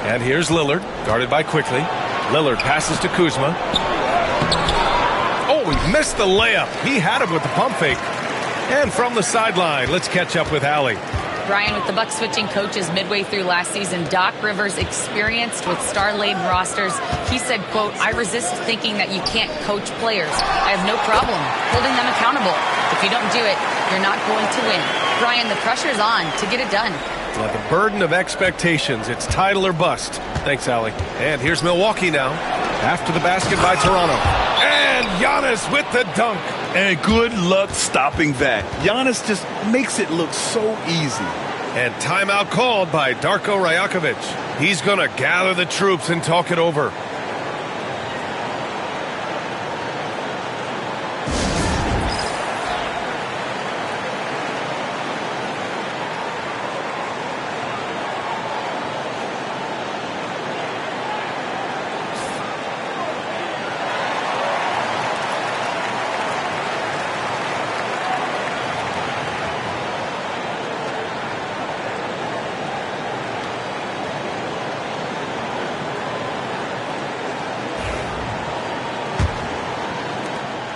And here's Lillard, guarded by Quickly. Lillard passes to Kuzma. Oh, he missed the layup. He had him with the pump fake. And from the sideline, let's catch up with Allie. Brian, with the Bucks switching coaches midway through last season, Doc Rivers, experienced with star-laden rosters, he said, quote, "I resist thinking that you can't coach players. I have no problem holding them accountable. If you don't do it, you're not going to win." Brian, the pressure's on to get it done. Well, the burden of expectations. It's title or bust. Thanks, Allie. And here's Milwaukee now. After the basket by Toronto. And Giannis with the dunk. And good luck stopping that. Giannis just makes it look so easy. And timeout called by Darko Rajakovic. He's going to gather the troops and talk it over.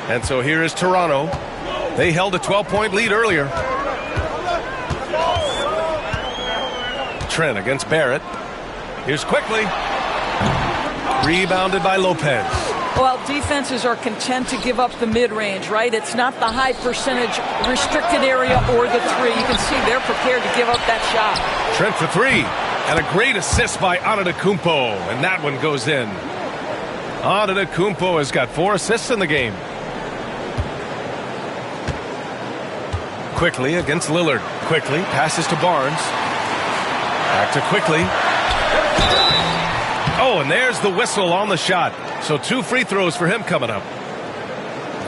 And so here is Toronto. They held a 12-point lead earlier. Trent against Barrett. Here's quickly. Rebounded by Lopez. Well, defenses are content to give up the mid-range, right? It's not the high percentage restricted area or the three. You can see they're prepared to give up that shot. Trent for three. And a great assist by Antetokounmpo. And that one goes in. Antetokounmpo has got 4 assists in the game. Quickly against Lillard. Quickly passes to Barnes. Back to Quickly. Oh, and there's the whistle on the shot. So 2 free throws for him coming up.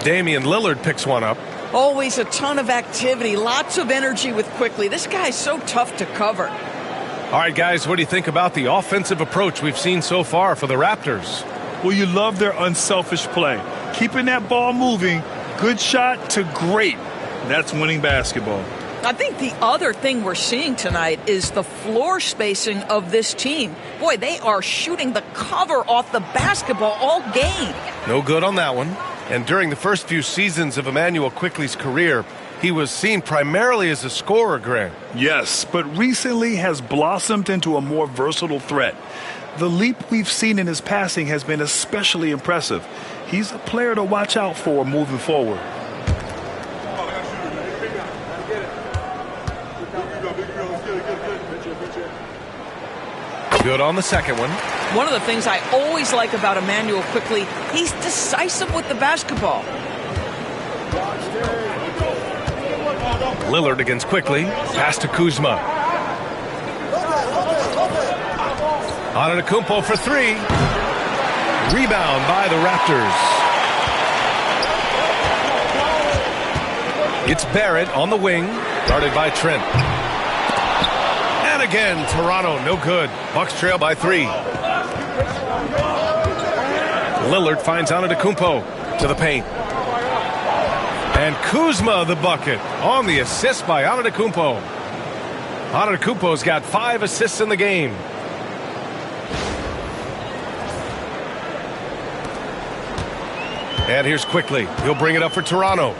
Damian Lillard picks one up. Always a ton of activity, lots of energy with Quickly. This guy's so tough to cover. All right, guys, what do you think about the offensive approach we've seen so far for the Raptors? Well, you love their unselfish play. Keeping that ball moving, good shot to great. That's winning basketball. I think the other thing we're seeing tonight is the floor spacing of this team. Boy, they are shooting the cover off the basketball all game. No good on that one. And during the first few seasons of Immanuel Quickley's career, he was seen primarily as a scorer, Grant. Yes, but recently has blossomed into a more versatile threat. The leap we've seen in his passing has been especially impressive. He's a player to watch out for moving forward. Good on the second one. One of the things I always like about Immanuel Quickley, he's decisive with the basketball. Lillard against Quickly. Pass to Kuzma. Antetokounmpo for 3. Rebound by the Raptors. It's Barrett on the wing. Guarded by Trent. And again, Toronto, no good. Bucks trail by 3. Lillard finds Antetokounmpo to the paint. And Kuzma the bucket on the assist by Antetokounmpo. Antetokounmpo's got 5 assists in the game. And here's Quickly. He'll bring it up for Toronto.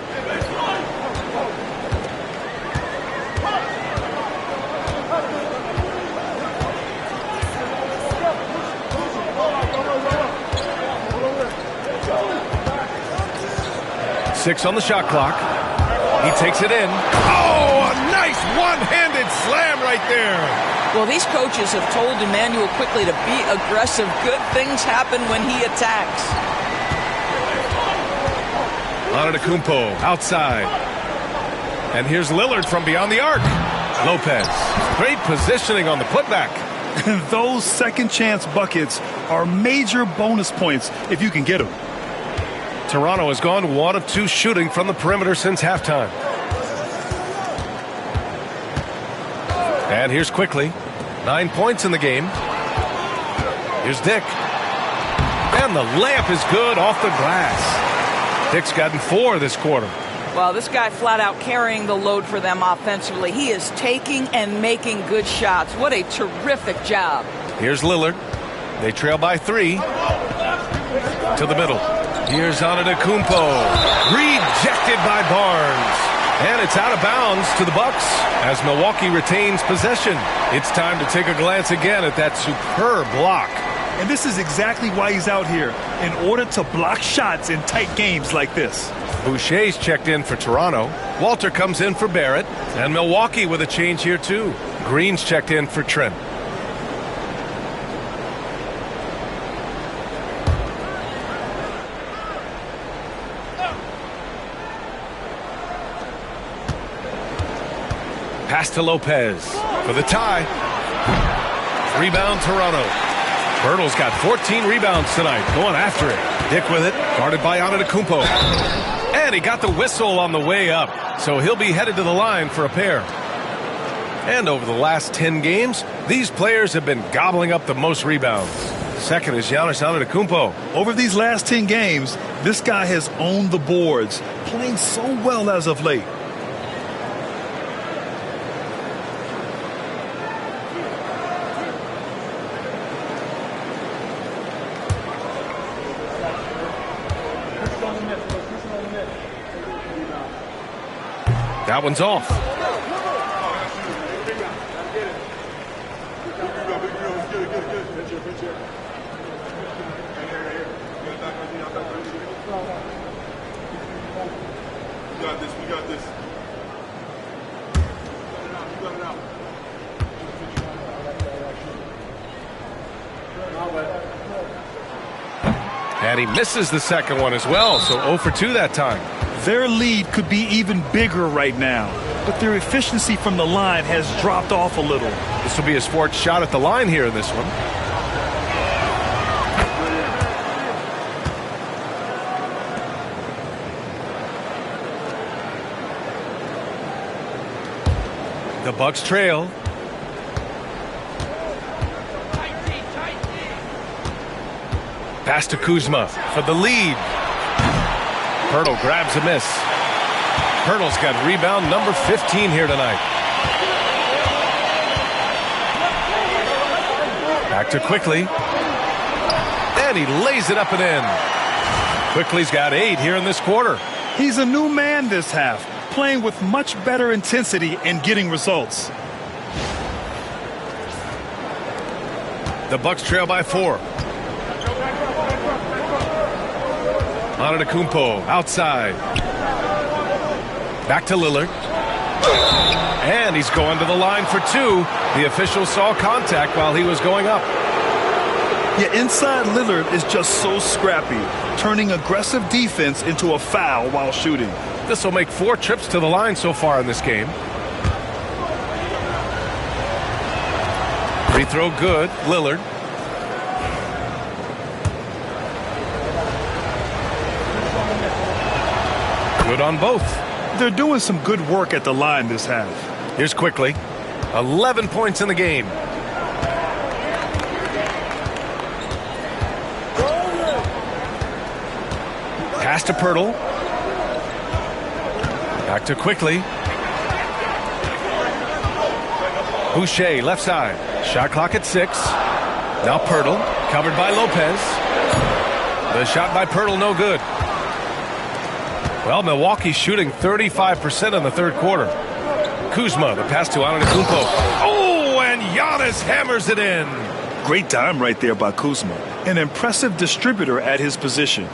Six on the shot clock. He takes it in. Oh, a nice one-handed slam right there. Well, these coaches have told Immanuel Quickley to be aggressive. Good things happen when he attacks. Antetokounmpo outside. And here's Lillard from beyond the arc. Lopez. Great positioning on the putback. Those second chance buckets are major bonus points if you can get them. Toronto has gone 1 of 2 shooting from the perimeter since halftime. And here's Quickly. 9 points in the game. Here's Dick. And the layup is good off the glass. Dick's gotten 4 this quarter. Well, this guy flat out carrying the load for them offensively. He is taking and making good shots. What a terrific job. Here's Lillard. They trail by 3. To the middle. Here's Antetokounmpo. Rejected by Barnes. And it's out of bounds to the Bucks as Milwaukee retains possession. It's time to take a glance again at that superb block. And this is exactly why he's out here, in order to block shots in tight games like this. Boucher's checked in for Toronto. Walter comes in for Barrett. And Milwaukee with a change here too. Green's checked in for Trent. Pass to Lopez for the tie. Rebound Toronto. Bertle's got 14 rebounds tonight. Going after it. Dick with it. Guarded by Antetokounmpo. And he got the whistle on the way up. So he'll be headed to the line for a pair. And over the last 10 games, these players have been gobbling up the most rebounds. Second is Giannis Antetokounmpo. Over these last 10 games, this guy has owned the boards, playing so well as of late. That one's off. We got this. And he misses the second one as well, so 0 for 2 that time. Their lead could be even bigger right now, but their efficiency from the line has dropped off a little. This will be his fourth shot at the line here in this one. The Bucks trail. Pass to Kuzma for the lead. Pirtle grabs a miss. Pirtle's got rebound number 15 here tonight. Back to Quickly. And he lays it up and in. Quickly's got 8 here in this quarter. He's a new man this half, playing with much better intensity and getting results. The Bucks trail by 4. Antetokounmpo outside. Back to Lillard. And he's going to the line for 2. The official saw contact while he was going up. Yeah, inside Lillard is just so scrappy, turning aggressive defense into a foul while shooting. This will make 4 trips to the line so far in this game. Free throw good. Lillard. Good on both. They're doing some good work at the line this half. Here's Quickly. 11 points in the game. Pass to Pirtle. Back to Quickly. Boucher, left side. Shot clock at 6. Now Pirtle, covered by Lopez. The shot by Pirtle, no good. Well, Milwaukee's shooting 35% in the third quarter. Kuzma, the pass to Antetokounmpo. Oh, and Giannis hammers it in. Great time right there by Kuzma. An impressive distributor at his position.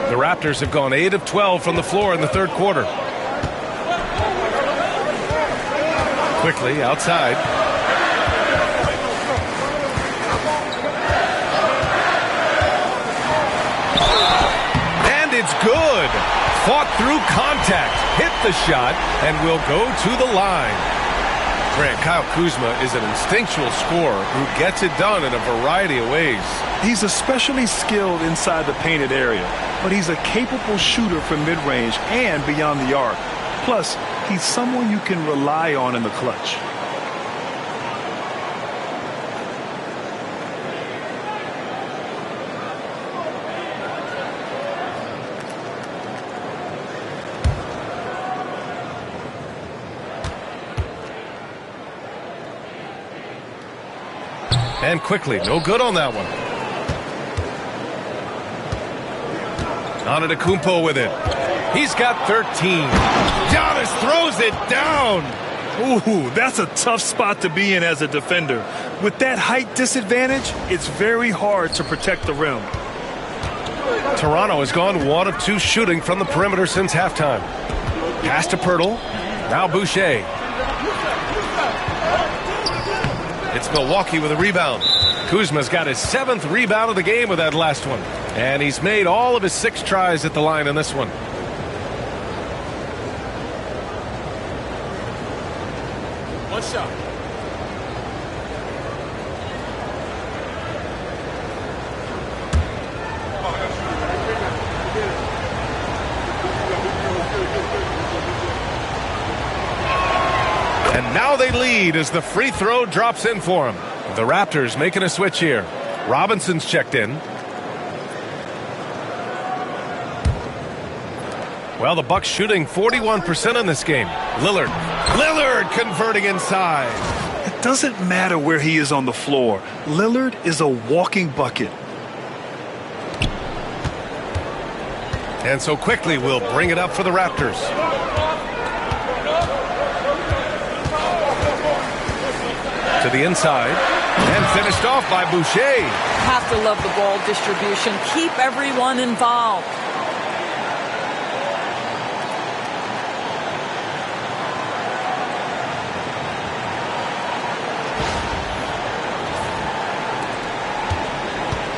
The Raptors have gone 8 of 12 from the floor in the third quarter. Quickly outside. And it's good. Fought through contact, hit the shot, and will go to the line. Grant, Kyle Kuzma is an instinctual scorer who gets it done in a variety of ways. He's especially skilled inside the painted area, but he's a capable shooter from mid-range and beyond the arc. Plus, he's someone you can rely on in the clutch. And Quickly, no good on that one. Antetokounmpo with it. He's got 13. Giannis throws it down. Ooh, that's a tough spot to be in as a defender. With that height disadvantage, it's very hard to protect the rim. Toronto has gone 1 of 2 shooting from the perimeter since halftime. Pass to Pirtle. Now Boucher. It's Milwaukee with a rebound. Kuzma's got his 7th rebound of the game with that last one. And he's made all of his 6 tries at the line in this one. One shot. And now they lead as the free throw drops in for him. The Raptors making a switch here. Robinson's checked in. Well, the Bucks shooting 41% in this game. Lillard converting inside. It doesn't matter where he is on the floor. Lillard is a walking bucket. And so quickly we'll bring it up for the Raptors. To the inside. And finished off by Boucher. Have to love the ball distribution. Keep everyone involved.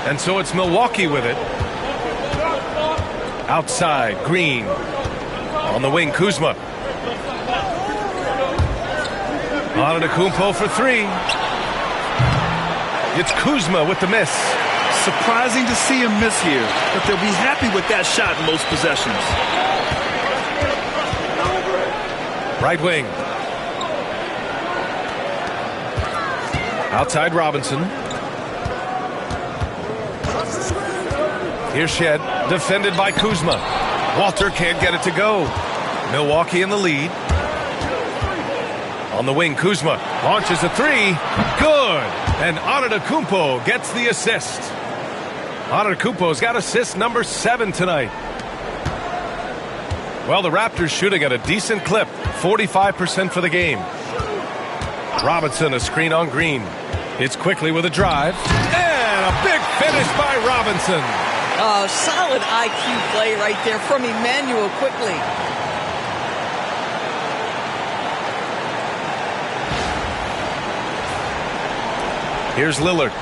And so it's Milwaukee with it. Outside, Green. On the wing, Kuzma. Antetokounmpo for three. It's Kuzma with the miss. Surprising to see him miss here, but they'll be happy with that shot in most possessions. Right wing. Outside Robinson. Here's Shed, defended by Kuzma. Walter can't get it to go. Milwaukee in the lead. On the wing, Kuzma launches a three. Good. And Antetokounmpo gets the assist. Antetokounmpo's got assist number 7 tonight. Well, the Raptors shooting at a decent clip, 45% for the game. Robinson, a screen on Green. It's quickly with a drive. And a big finish by Robinson. Solid IQ play right there from Emmanuel quickly. Here's Lillard.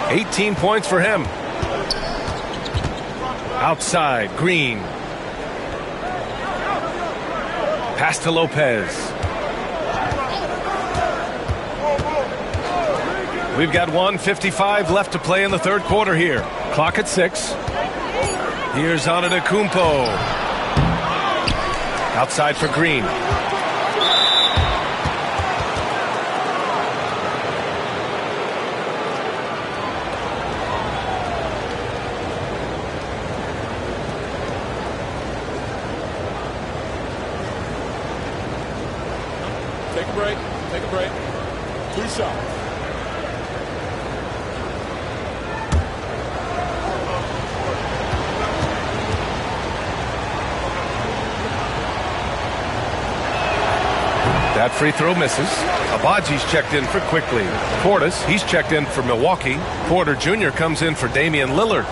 18 points for him. Outside, Green. Pass to Lopez. We've got 1:55 left to play in the third quarter here. Clock at 6. Here's Antetokounmpo. Outside for Green. Take a break. 2 shots. That free throw misses. Abaji's checked in for Quickly. Portis, he's checked in for Milwaukee. Porter Jr. comes in for Damian Lillard.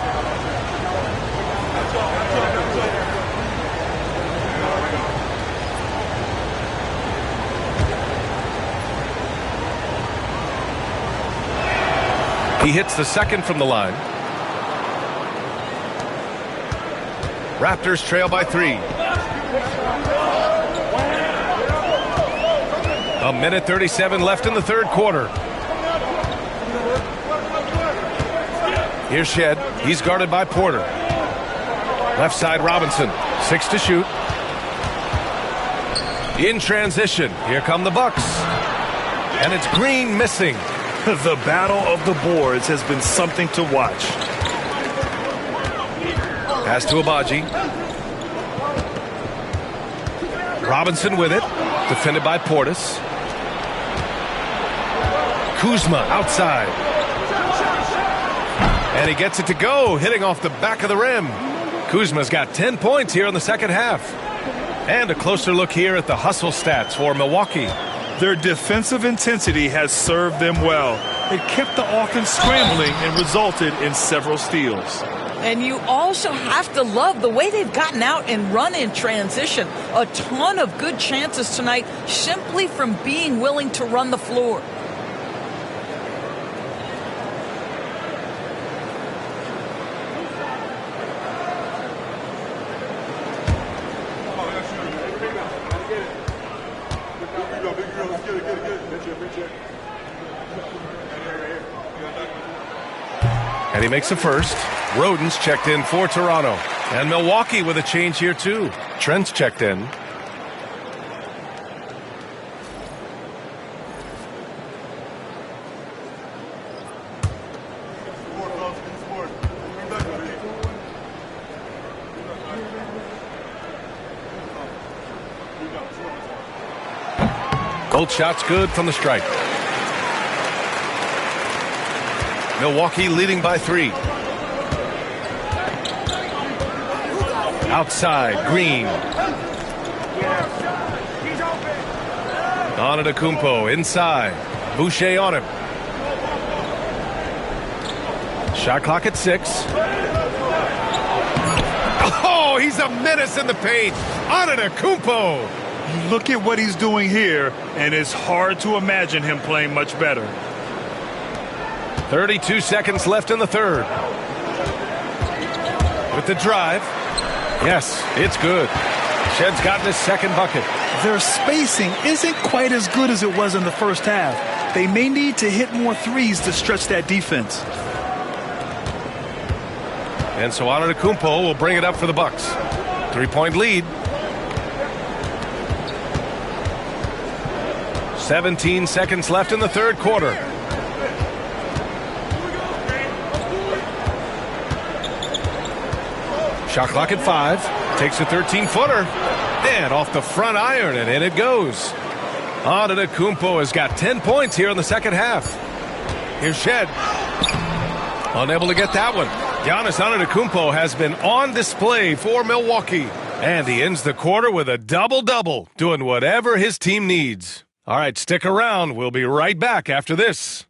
He hits the second from the line. Raptors trail by 3. A minute 37 left in the third quarter. Here's Shed. He's guarded by Porter. Left side Robinson. 6 to shoot. In transition. Here come the Bucks. And it's Green missing. The battle of the boards has been something to watch. Pass to Abaji. Robinson with it. Defended by Portis. Kuzma outside. And he gets it to go, hitting off the back of the rim. Kuzma's got 10 points here in the second half. And a closer look here at the hustle stats for Milwaukee. Their defensive intensity has served them well. It kept the offense scrambling and resulted in several steals. And you also have to love the way they've gotten out and run in transition. A ton of good chances tonight simply from being willing to run the floor. And he makes the first. Rodin's checked in for Toronto. And Milwaukee with a change here too. Trent's checked in. Both shots good from the stripe. Milwaukee leading by 3. Outside, Green. Antetokounmpo inside. Boucher on him. Shot clock at 6. Oh, he's a menace in the paint. Antetokounmpo. Look at what he's doing here, and it's hard to imagine him playing much better. 32 seconds left in the third. With the drive. Yes, it's good. Shedd's gotten his second bucket. Their spacing isn't quite as good as it was in the first half. They may need to hit more threes to stretch that defense. And so Antetokounmpo will bring it up for the Bucks. 3-point lead. 17 seconds left in the third quarter. Shot clock at 5. Takes a 13-footer. And off the front iron, and in it goes. Antetokounmpo has got 10 points here in the second half. Here's Shed. Unable to get that one. Giannis Antetokounmpo has been on display for Milwaukee. And he ends the quarter with a double-double, doing whatever his team needs. All right, stick around. We'll be right back after this.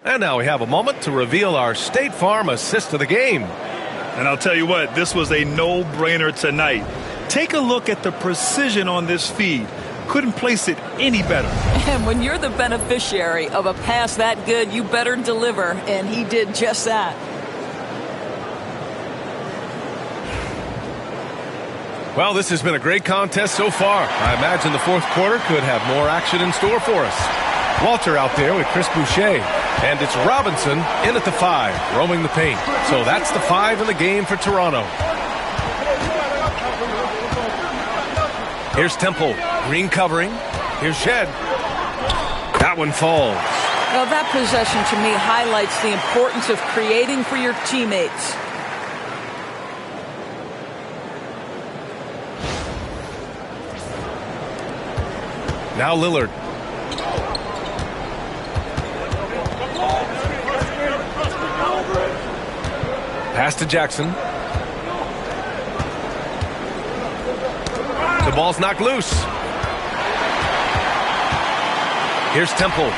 And now we have a moment to reveal our State Farm assist of the game. And I'll tell you what, this was a no-brainer tonight. Take a look at the precision on this feed. Couldn't place it any better. And when you're the beneficiary of a pass that good, you better deliver, and he did just that. Well, this has been a great contest so far. I imagine the fourth quarter could have more action in store for us. Walter out there with Chris Boucher. And it's Robinson in at the 5, roaming the paint. So that's the 5 in the game for Toronto. Here's Temple. Green covering. Here's Shed. That one falls. Now that possession to me highlights the importance of creating for your teammates. Now Lillard. Pass to Jackson. The ball's knocked loose. Here's Temple.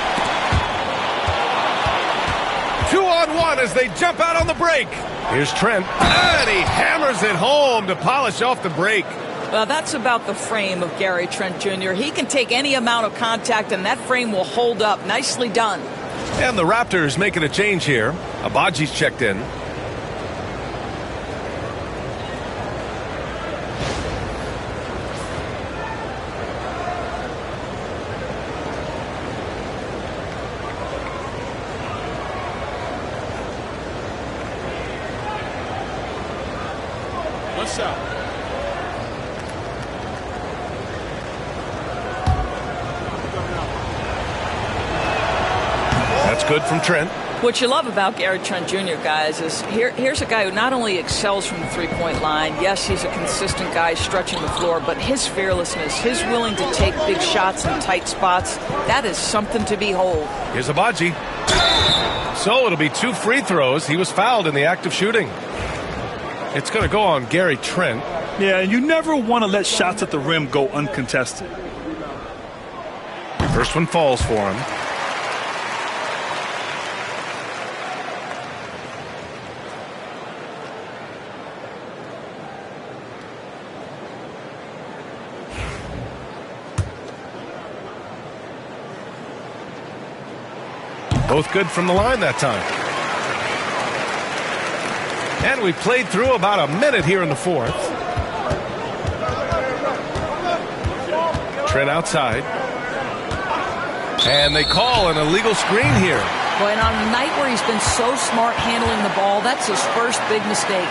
2-on-1 as they jump out on the break. Here's Trent. And he hammers it home to polish off the break. Well, that's about the frame of Gary Trent Jr. He can take any amount of contact, and that frame will hold up. Nicely done. And the Raptors making a change here. Abaji's checked in. What's up? That's good from Trent. What you love about Gary Trent Jr., guys, is here's a guy who not only excels from the three-point line, yes, he's a consistent guy stretching the floor, but his fearlessness, his willing to take big shots in tight spots, that is something to behold. Here's Abaji. So it'll be 2 free throws. He was fouled in the act of shooting. It's going to go on Gary Trent. Yeah, you never want to let shots at the rim go uncontested. First one falls for him. Both good from the line that time. And we played through about a minute here in the fourth. Trent outside. And they call an illegal screen here. Boy, and on a night where he's been so smart handling the ball, that's his first big mistake.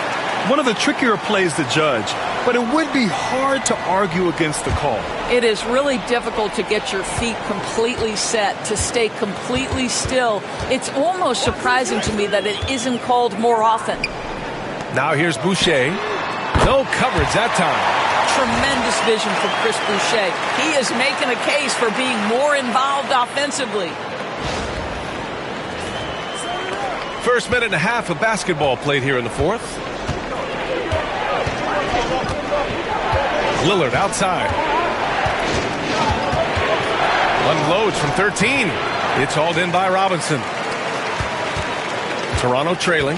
One of the trickier plays to judge, but it would be hard to argue against the call. It is really difficult to get your feet completely set, to stay completely still. It's almost surprising to me that it isn't called more often. Now here's Boucher. No coverage that time. Tremendous vision from Chris Boucher. He is making a case for being more involved offensively. First minute and a half of basketball played here in the fourth. Lillard outside. Unloads from 13. It's hauled in by Robinson. Toronto trailing.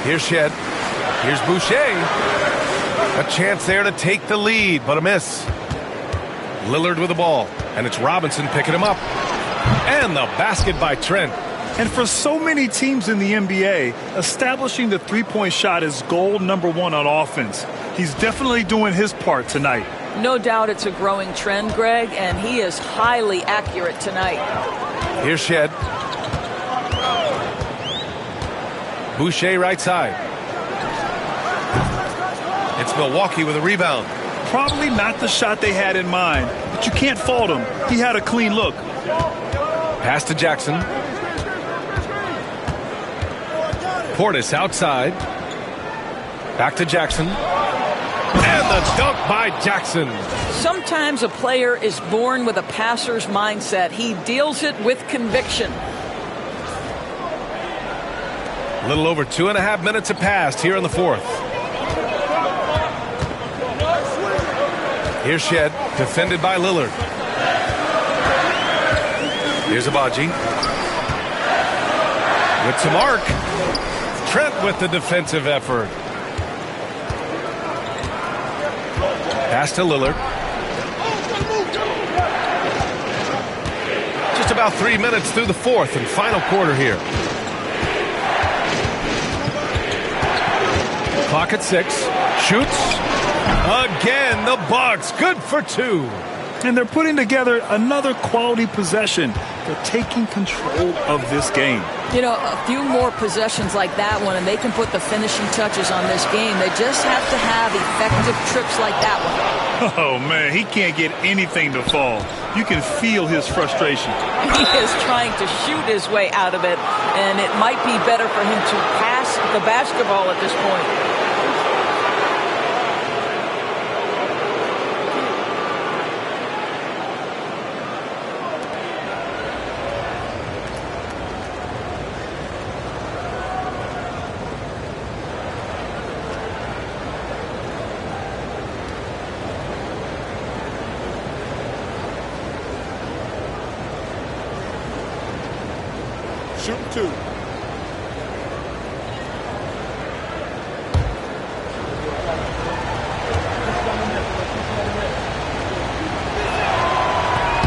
Here's Shed. Here's Boucher. A chance there to take the lead, but a miss. Lillard with the ball, and it's Robinson picking him up. And the basket by Trent. And for so many teams in the NBA, establishing the three-point shot is goal number one on offense. He's definitely doing his part tonight. No doubt it's a growing trend, Greg, and he is highly accurate tonight. Here's Shed. Boucher right side. It's Milwaukee with a rebound. Probably not the shot they had in mind, but you can't fault him. He had a clean look. Pass to Jackson. Portis outside. Back to Jackson. And the dunk by Jackson. Sometimes a player is born with a passer's mindset. He deals it with conviction. A little over 2.5 minutes have passed here in the fourth. Here's Shed, defended by Lillard. Here's Abaji. With some arc. Trent with the defensive effort. Pass to Lillard. Just about 3 minutes through the fourth and final quarter here. Clock at 6. Shoots. Again, the Bucks. Good for 2. And they're putting together another quality possession. They're taking control of this game. You know, a few more possessions like that one, and they can put the finishing touches on this game. They just have to have effective trips like that one. Oh, man, he can't get anything to fall. You can feel his frustration. He is trying to shoot his way out of it, and it might be better for him to pass the basketball at this point. Shooting 2.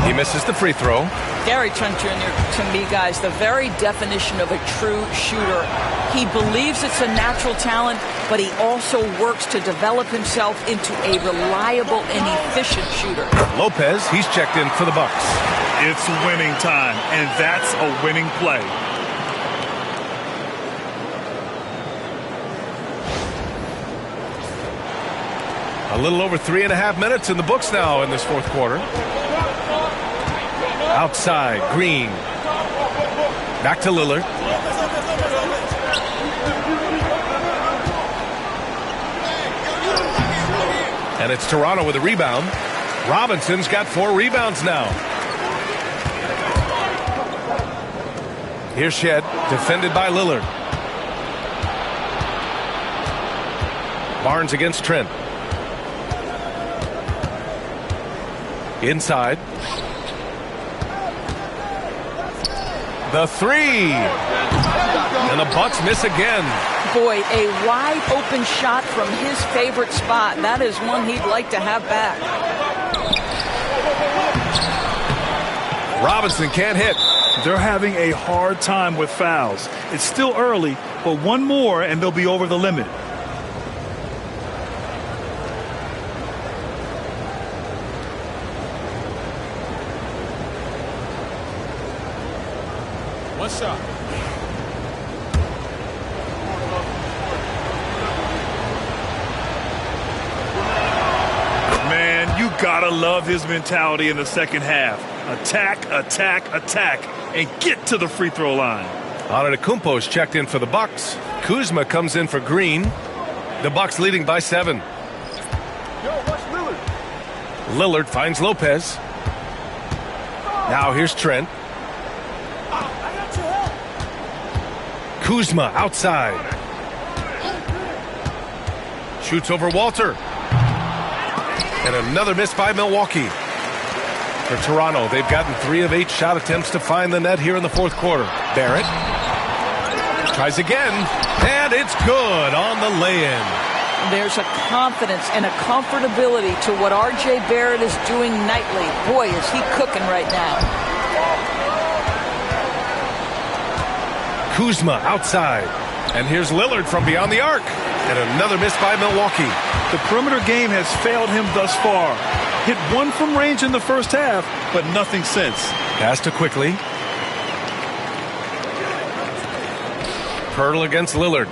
He misses the free throw. Gary Trent Jr., to me, guys, the very definition of a true shooter. He believes it's a natural talent, but he also works to develop himself into a reliable and efficient shooter. Lopez, he's checked in for the Bucks. It's winning time, and that's a winning play. A little over 3.5 minutes in the books now in this fourth quarter. Outside, Green. Back to Lillard. And it's Toronto with a rebound. Robinson's got 4 rebounds now. Here's Shed, defended by Lillard. Barnes against Trent. Inside. The 3. And the Bucks miss again. Boy, a wide open shot from his favorite spot. That is one he'd like to have back. Robinson can't hit. They're having a hard time with fouls. It's still early, but one more and they'll be over the limit. One shot. Gotta love his mentality in the second half. Attack, attack, attack, and get to the free throw line. Antetokounmpo is checked in for the Bucks. Kuzma comes in for Green. The Bucks leading by 7. Yo, watch Lillard. Lillard finds Lopez. Now here's Trent. I got your help. Kuzma outside. Shoots over Walter. And another miss by Milwaukee. For Toronto, they've gotten 3 of 8 shot attempts to find the net here in the fourth quarter. Barrett tries again, and it's good on the lay-in. There's a confidence and a comfortability to what R.J. Barrett is doing nightly. Boy, is he cooking right now. Kuzma outside. And here's Lillard from beyond the arc. And another miss by Milwaukee. The perimeter game has failed him thus far. Hit 1 from range in the first half, but nothing since. Pass to Quickly. Pirtle against Lillard.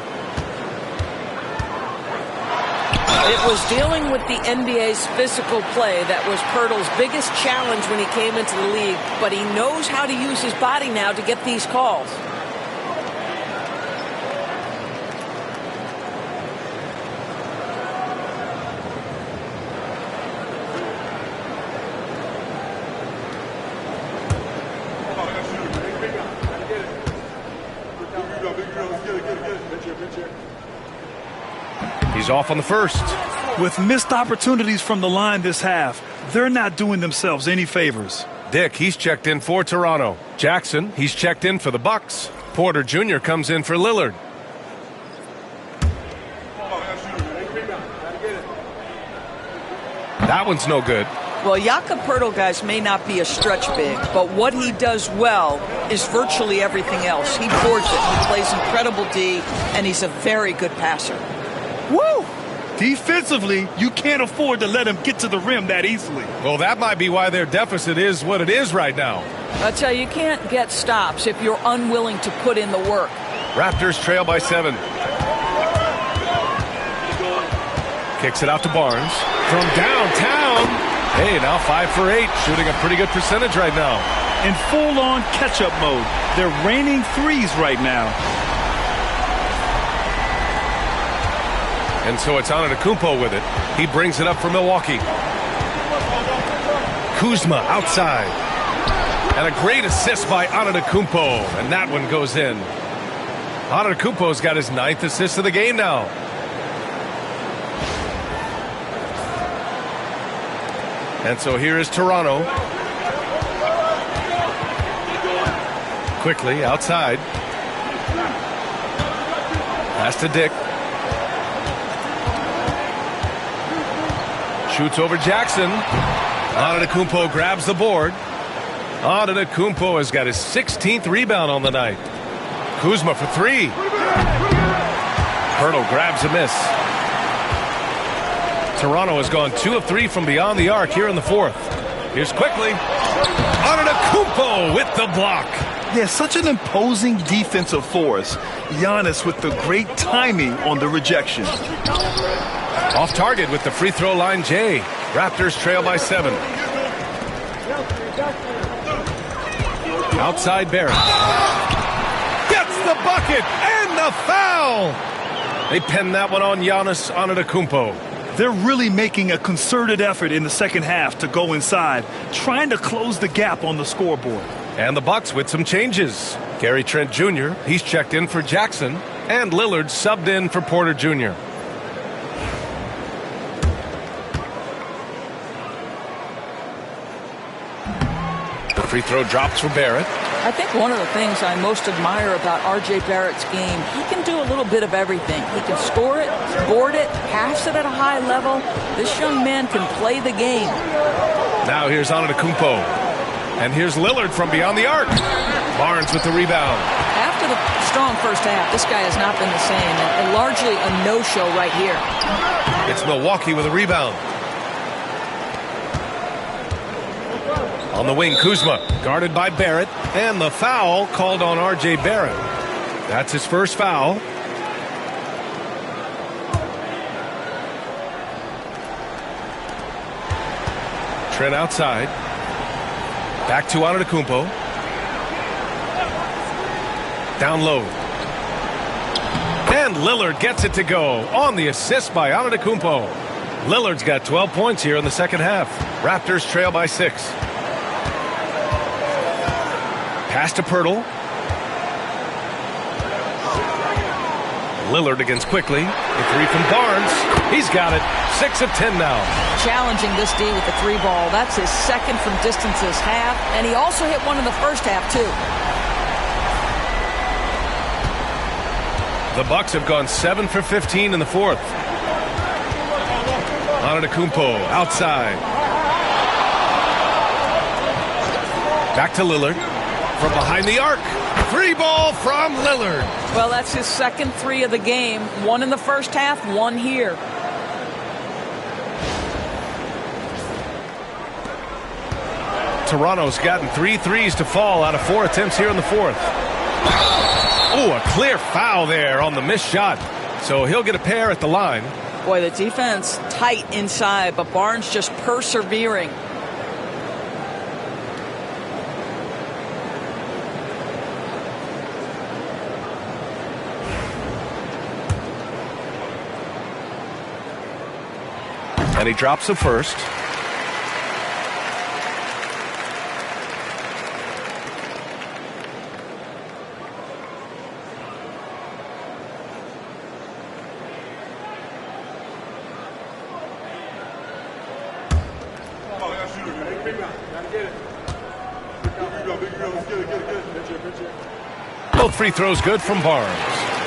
It was dealing with the NBA's physical play that was Pirtle's biggest challenge when he came into the league, but he knows how to use his body now to get these calls. He's off on the first. With missed opportunities from the line this half, they're not doing themselves any favors. Dick, he's checked in for Toronto. Jackson, he's checked in for the Bucks. Porter Jr. comes in for Lillard. That one's no good. Well, Jakob Poeltl, guys, may not be a stretch big, but what he does well is virtually everything else. He boards it, he plays incredible D, and he's a very good passer. Woo! Defensively, you can't afford to let him get to the rim that easily. Well, that might be why their deficit is what it is right now. I tell you, you can't get stops if you're unwilling to put in the work. Raptors trail by 7. Kicks it out to Barnes. From downtown. Hey, now 5 for 8. Shooting a pretty good percentage right now. In full-on catch-up mode. They're raining threes right now. And so it's Antetokounmpo with it. He brings it up for Milwaukee. Kuzma outside. And a great assist by Antetokounmpo. And that one goes in. Antetokounmpo's got his 9th assist of the game now. And so here is Toronto. Quickly outside. Pass to Dick. Shoots over Jackson. Antetokounmpo grabs the board. Antetokounmpo has got his 16th rebound on the night. Kuzma for 3. Pirtle grabs a miss. Toronto has gone 2 of 3 from beyond the arc here in the fourth. Here's Quickly. Antetokounmpo with the block. Yeah, such an imposing defensive force. Giannis with the great timing on the rejection. Off target with the free throw line, Jay. Raptors trail by 7. Outside Barrett. Gets the bucket and the foul. They pen that one on Giannis Antetokounmpo. They're really making a concerted effort in the second half to go inside, trying to close the gap on the scoreboard. And the Bucks with some changes. Gary Trent Jr., he's checked in for Jackson, and Lillard subbed in for Porter Jr. The free throw drops for Barrett. I think one of the things I most admire about R.J. Barrett's game, he can do a little bit of everything. He can score it, board it, pass it at a high level. This young man can play the game. Now here's Antetokounmpo. And here's Lillard from beyond the arc. Barnes with the rebound. After the strong first half, this guy has not been the same, and largely a no-show right here. It's Milwaukee with a rebound. On the wing, Kuzma, guarded by Barrett, and the foul called on R.J. Barrett. That's his first foul. Trent outside. Back to Antetokounmpo. Down low. And Lillard gets it to go on the assist by Antetokounmpo. Lillard's got 12 points here in the second half. Raptors trail by 6. Pass to Pirtle. Lillard against Quickly. The three from Barnes. He's got it. 6 of 10 now. Challenging this D with the 3-ball. That's his second from distance this half. And he also hit one in the first half, too. The Bucks have gone 7 for 15 in the fourth. Antetokounmpo outside. Back to Lillard. From behind the arc. 3-ball from Lillard. Well, that's his second 3 of the game. 1 in the first half, 1 here. Toronto's gotten 3 threes to fall out of 4 attempts here in the fourth. Oh, a clear foul there on the missed shot. So he'll get a pair at the line. Boy, the defense tight inside, but Barnes just persevering. And he drops the first. Both free throws good from Barnes.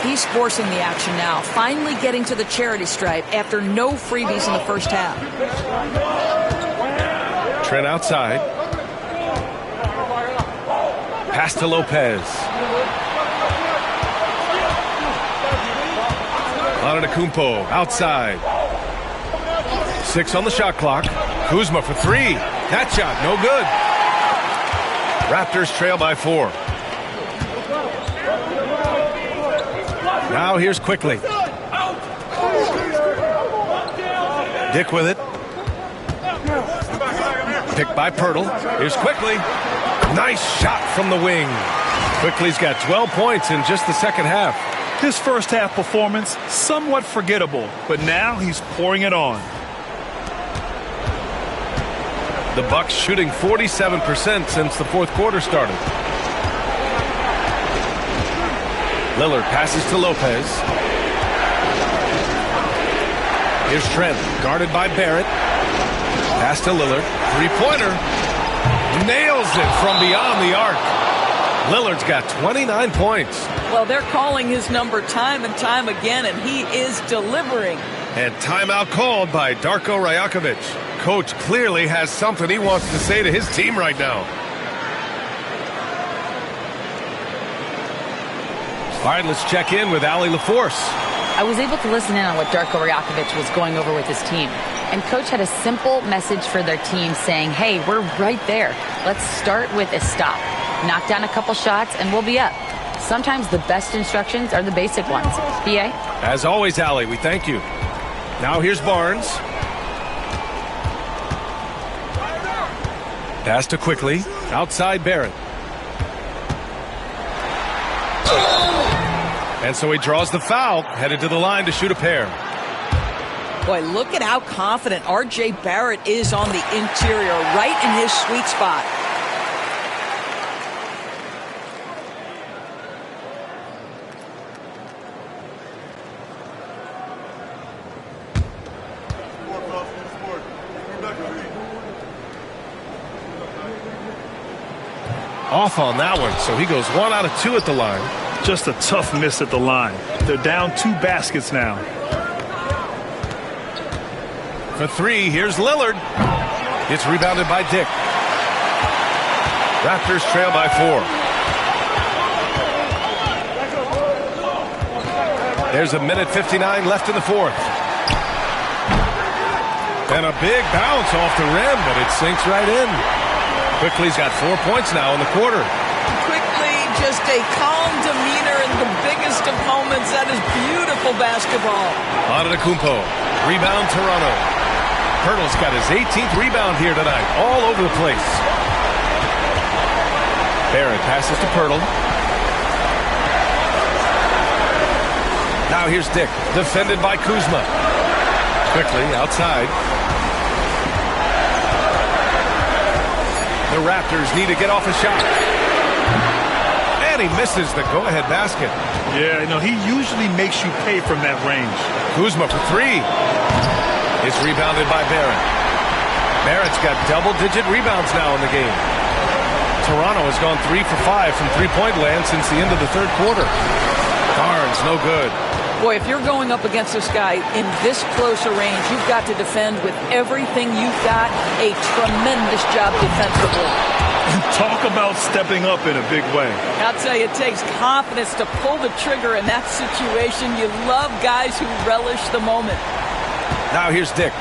He's forcing the action now, finally getting to the charity stripe after no freebies in the first half. Trent outside. Pass to Lopez. Antetokounmpo outside. 6 on the shot clock. Kuzma for 3. That shot no good. Raptors trail by 4. Now here's Quickly. Dick with it. Picked by Pirtle. Here's Quickly. Nice shot from the wing. Quickly's got 12 points in just the second half. His first half performance, somewhat forgettable, but now he's pouring it on. The Bucks shooting 47% since the fourth quarter started. Lillard passes to Lopez. Here's Trent, guarded by Barrett. Pass to Lillard. Three-pointer. Nails it from beyond the arc. Lillard's got 29 points. Well, they're calling his number time and time again, and he is delivering. And timeout called by Darko Rajakovic. Coach clearly has something he wants to say to his team right now. All right, let's check in with Allie LaForce. I was able to listen in on what Darko Rajakovic was going over with his team. And Coach had a simple message for their team saying, hey, we're right there. Let's start with a stop. Knock down a couple shots, and we'll be up. Sometimes the best instructions are the basic ones. PA? As always, Allie, we thank you. Now here's Barnes. Pass to Quickly. Outside Barrett. And so he draws the foul, headed to the line to shoot a pair. Boy, look at how confident R.J. Barrett is on the interior, right in his sweet spot. Off on that one, so he goes 1 out of 2 at the line. Just a tough miss at the line. They're down 2 baskets now. For 3, here's Lillard. It's rebounded by Dick. Raptors trail by 4. There's a minute 59 left in the fourth. And a big bounce off the rim, but it sinks right in. Quickly's got 4 points now in the quarter. Quickly, just a calm demeanor in the biggest of moments. That is beautiful basketball. Antetokounmpo. Rebound Toronto. Pirtle's got his 18th rebound here tonight, all over the place. Barrett passes to Pirtle. Now here's Dick, defended by Kuzma. Quickly outside. The Raptors need to get off a shot. And he misses the go-ahead basket. Yeah, he usually makes you pay from that range. Kuzma for three. It's rebounded by Barrett. Barrett's got double-digit rebounds now in the game. Toronto has gone 3 for 5 from three-point land since the end of the third quarter. Barnes, no good. Boy, if you're going up against this guy in this close a range, you've got to defend with everything you've got. A tremendous job defensively. Talk about stepping up in a big way. I'll tell you, it takes confidence to pull the trigger in that situation. You love guys who relish the moment. Now here's Dick.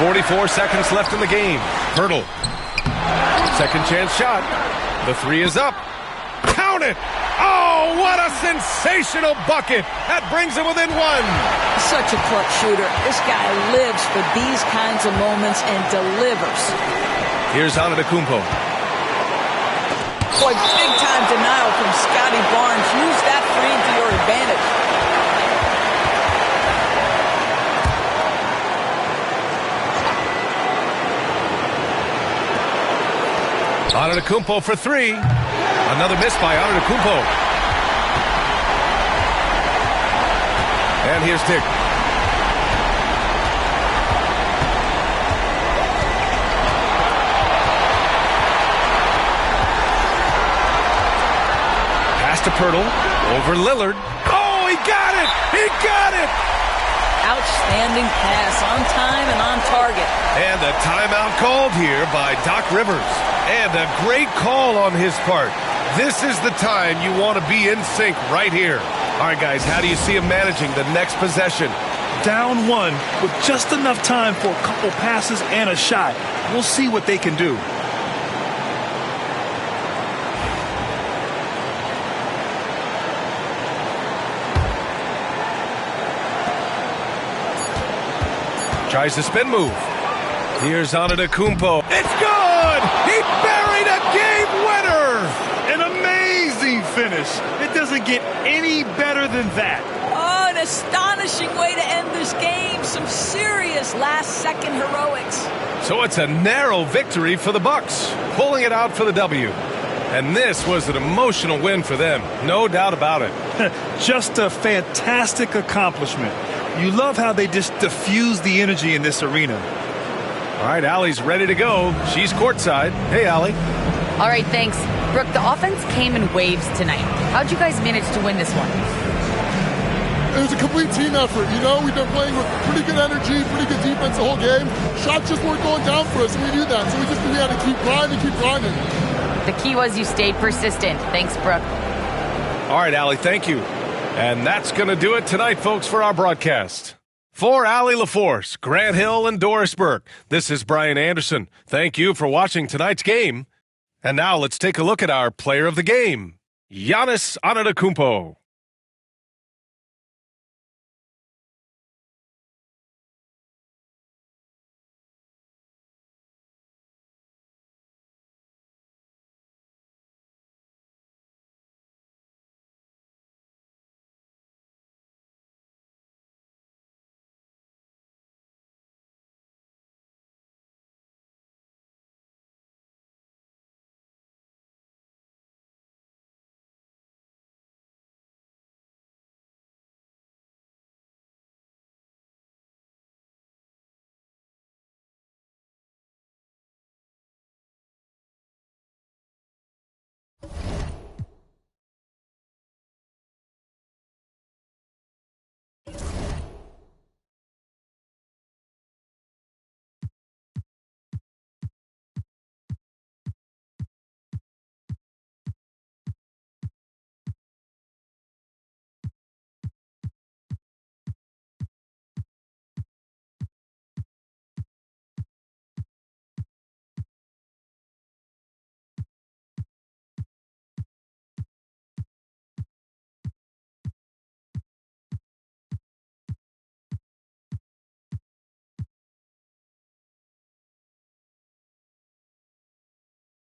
44 seconds left in the game. Pirtle. Second chance shot. The three is up. Count it! Oh, what a sensational bucket! That brings him within one. Such a clutch shooter. This guy lives for these kinds of moments and delivers. Here's Antetokounmpo. Boy, big-time denial from Scotty Barnes. Use that frame to your advantage. Antetokounmpo for three. Another miss by Antetokounmpo. And here's Dick. Pass to Pirtle. Over Lillard. Oh, he got it! He got it! Outstanding pass, on time and on target. And a timeout called here by Doc Rivers. And a great call on his part. This is the time you want to be in sync right here. All right, guys, how do you see him managing the next possession? Down one with just enough time for a couple passes and a shot. We'll see what they can do. Tries the spin move. Here's Antetokounmpo. It's good! He buried a game winner! An amazing finish. It doesn't get any better than that. Oh, an astonishing way to end this game. Some serious last-second heroics. So it's a narrow victory for the Bucks, pulling it out for the W. And this was an emotional win for them, no doubt about it. Just a fantastic accomplishment. You love how they just diffuse the energy in this arena. All right, Allie's ready to go. She's courtside. Hey, Allie. All right, thanks. Brooke, the offense came in waves tonight. How'd you guys manage to win this one? It was a complete team effort. We've been playing with pretty good energy, pretty good defense the whole game. Shots just weren't going down for us, and we knew that. So we had to keep grinding. The key was you stayed persistent. Thanks, Brooke. All right, Allie, thank you. And that's going to do it tonight, folks, for our broadcast. For Allie LaForce, Grant Hill, and Doris Burke, this is Brian Anderson. Thank you for watching tonight's game. And now let's take a look at our player of the game, Giannis Antetokounmpo.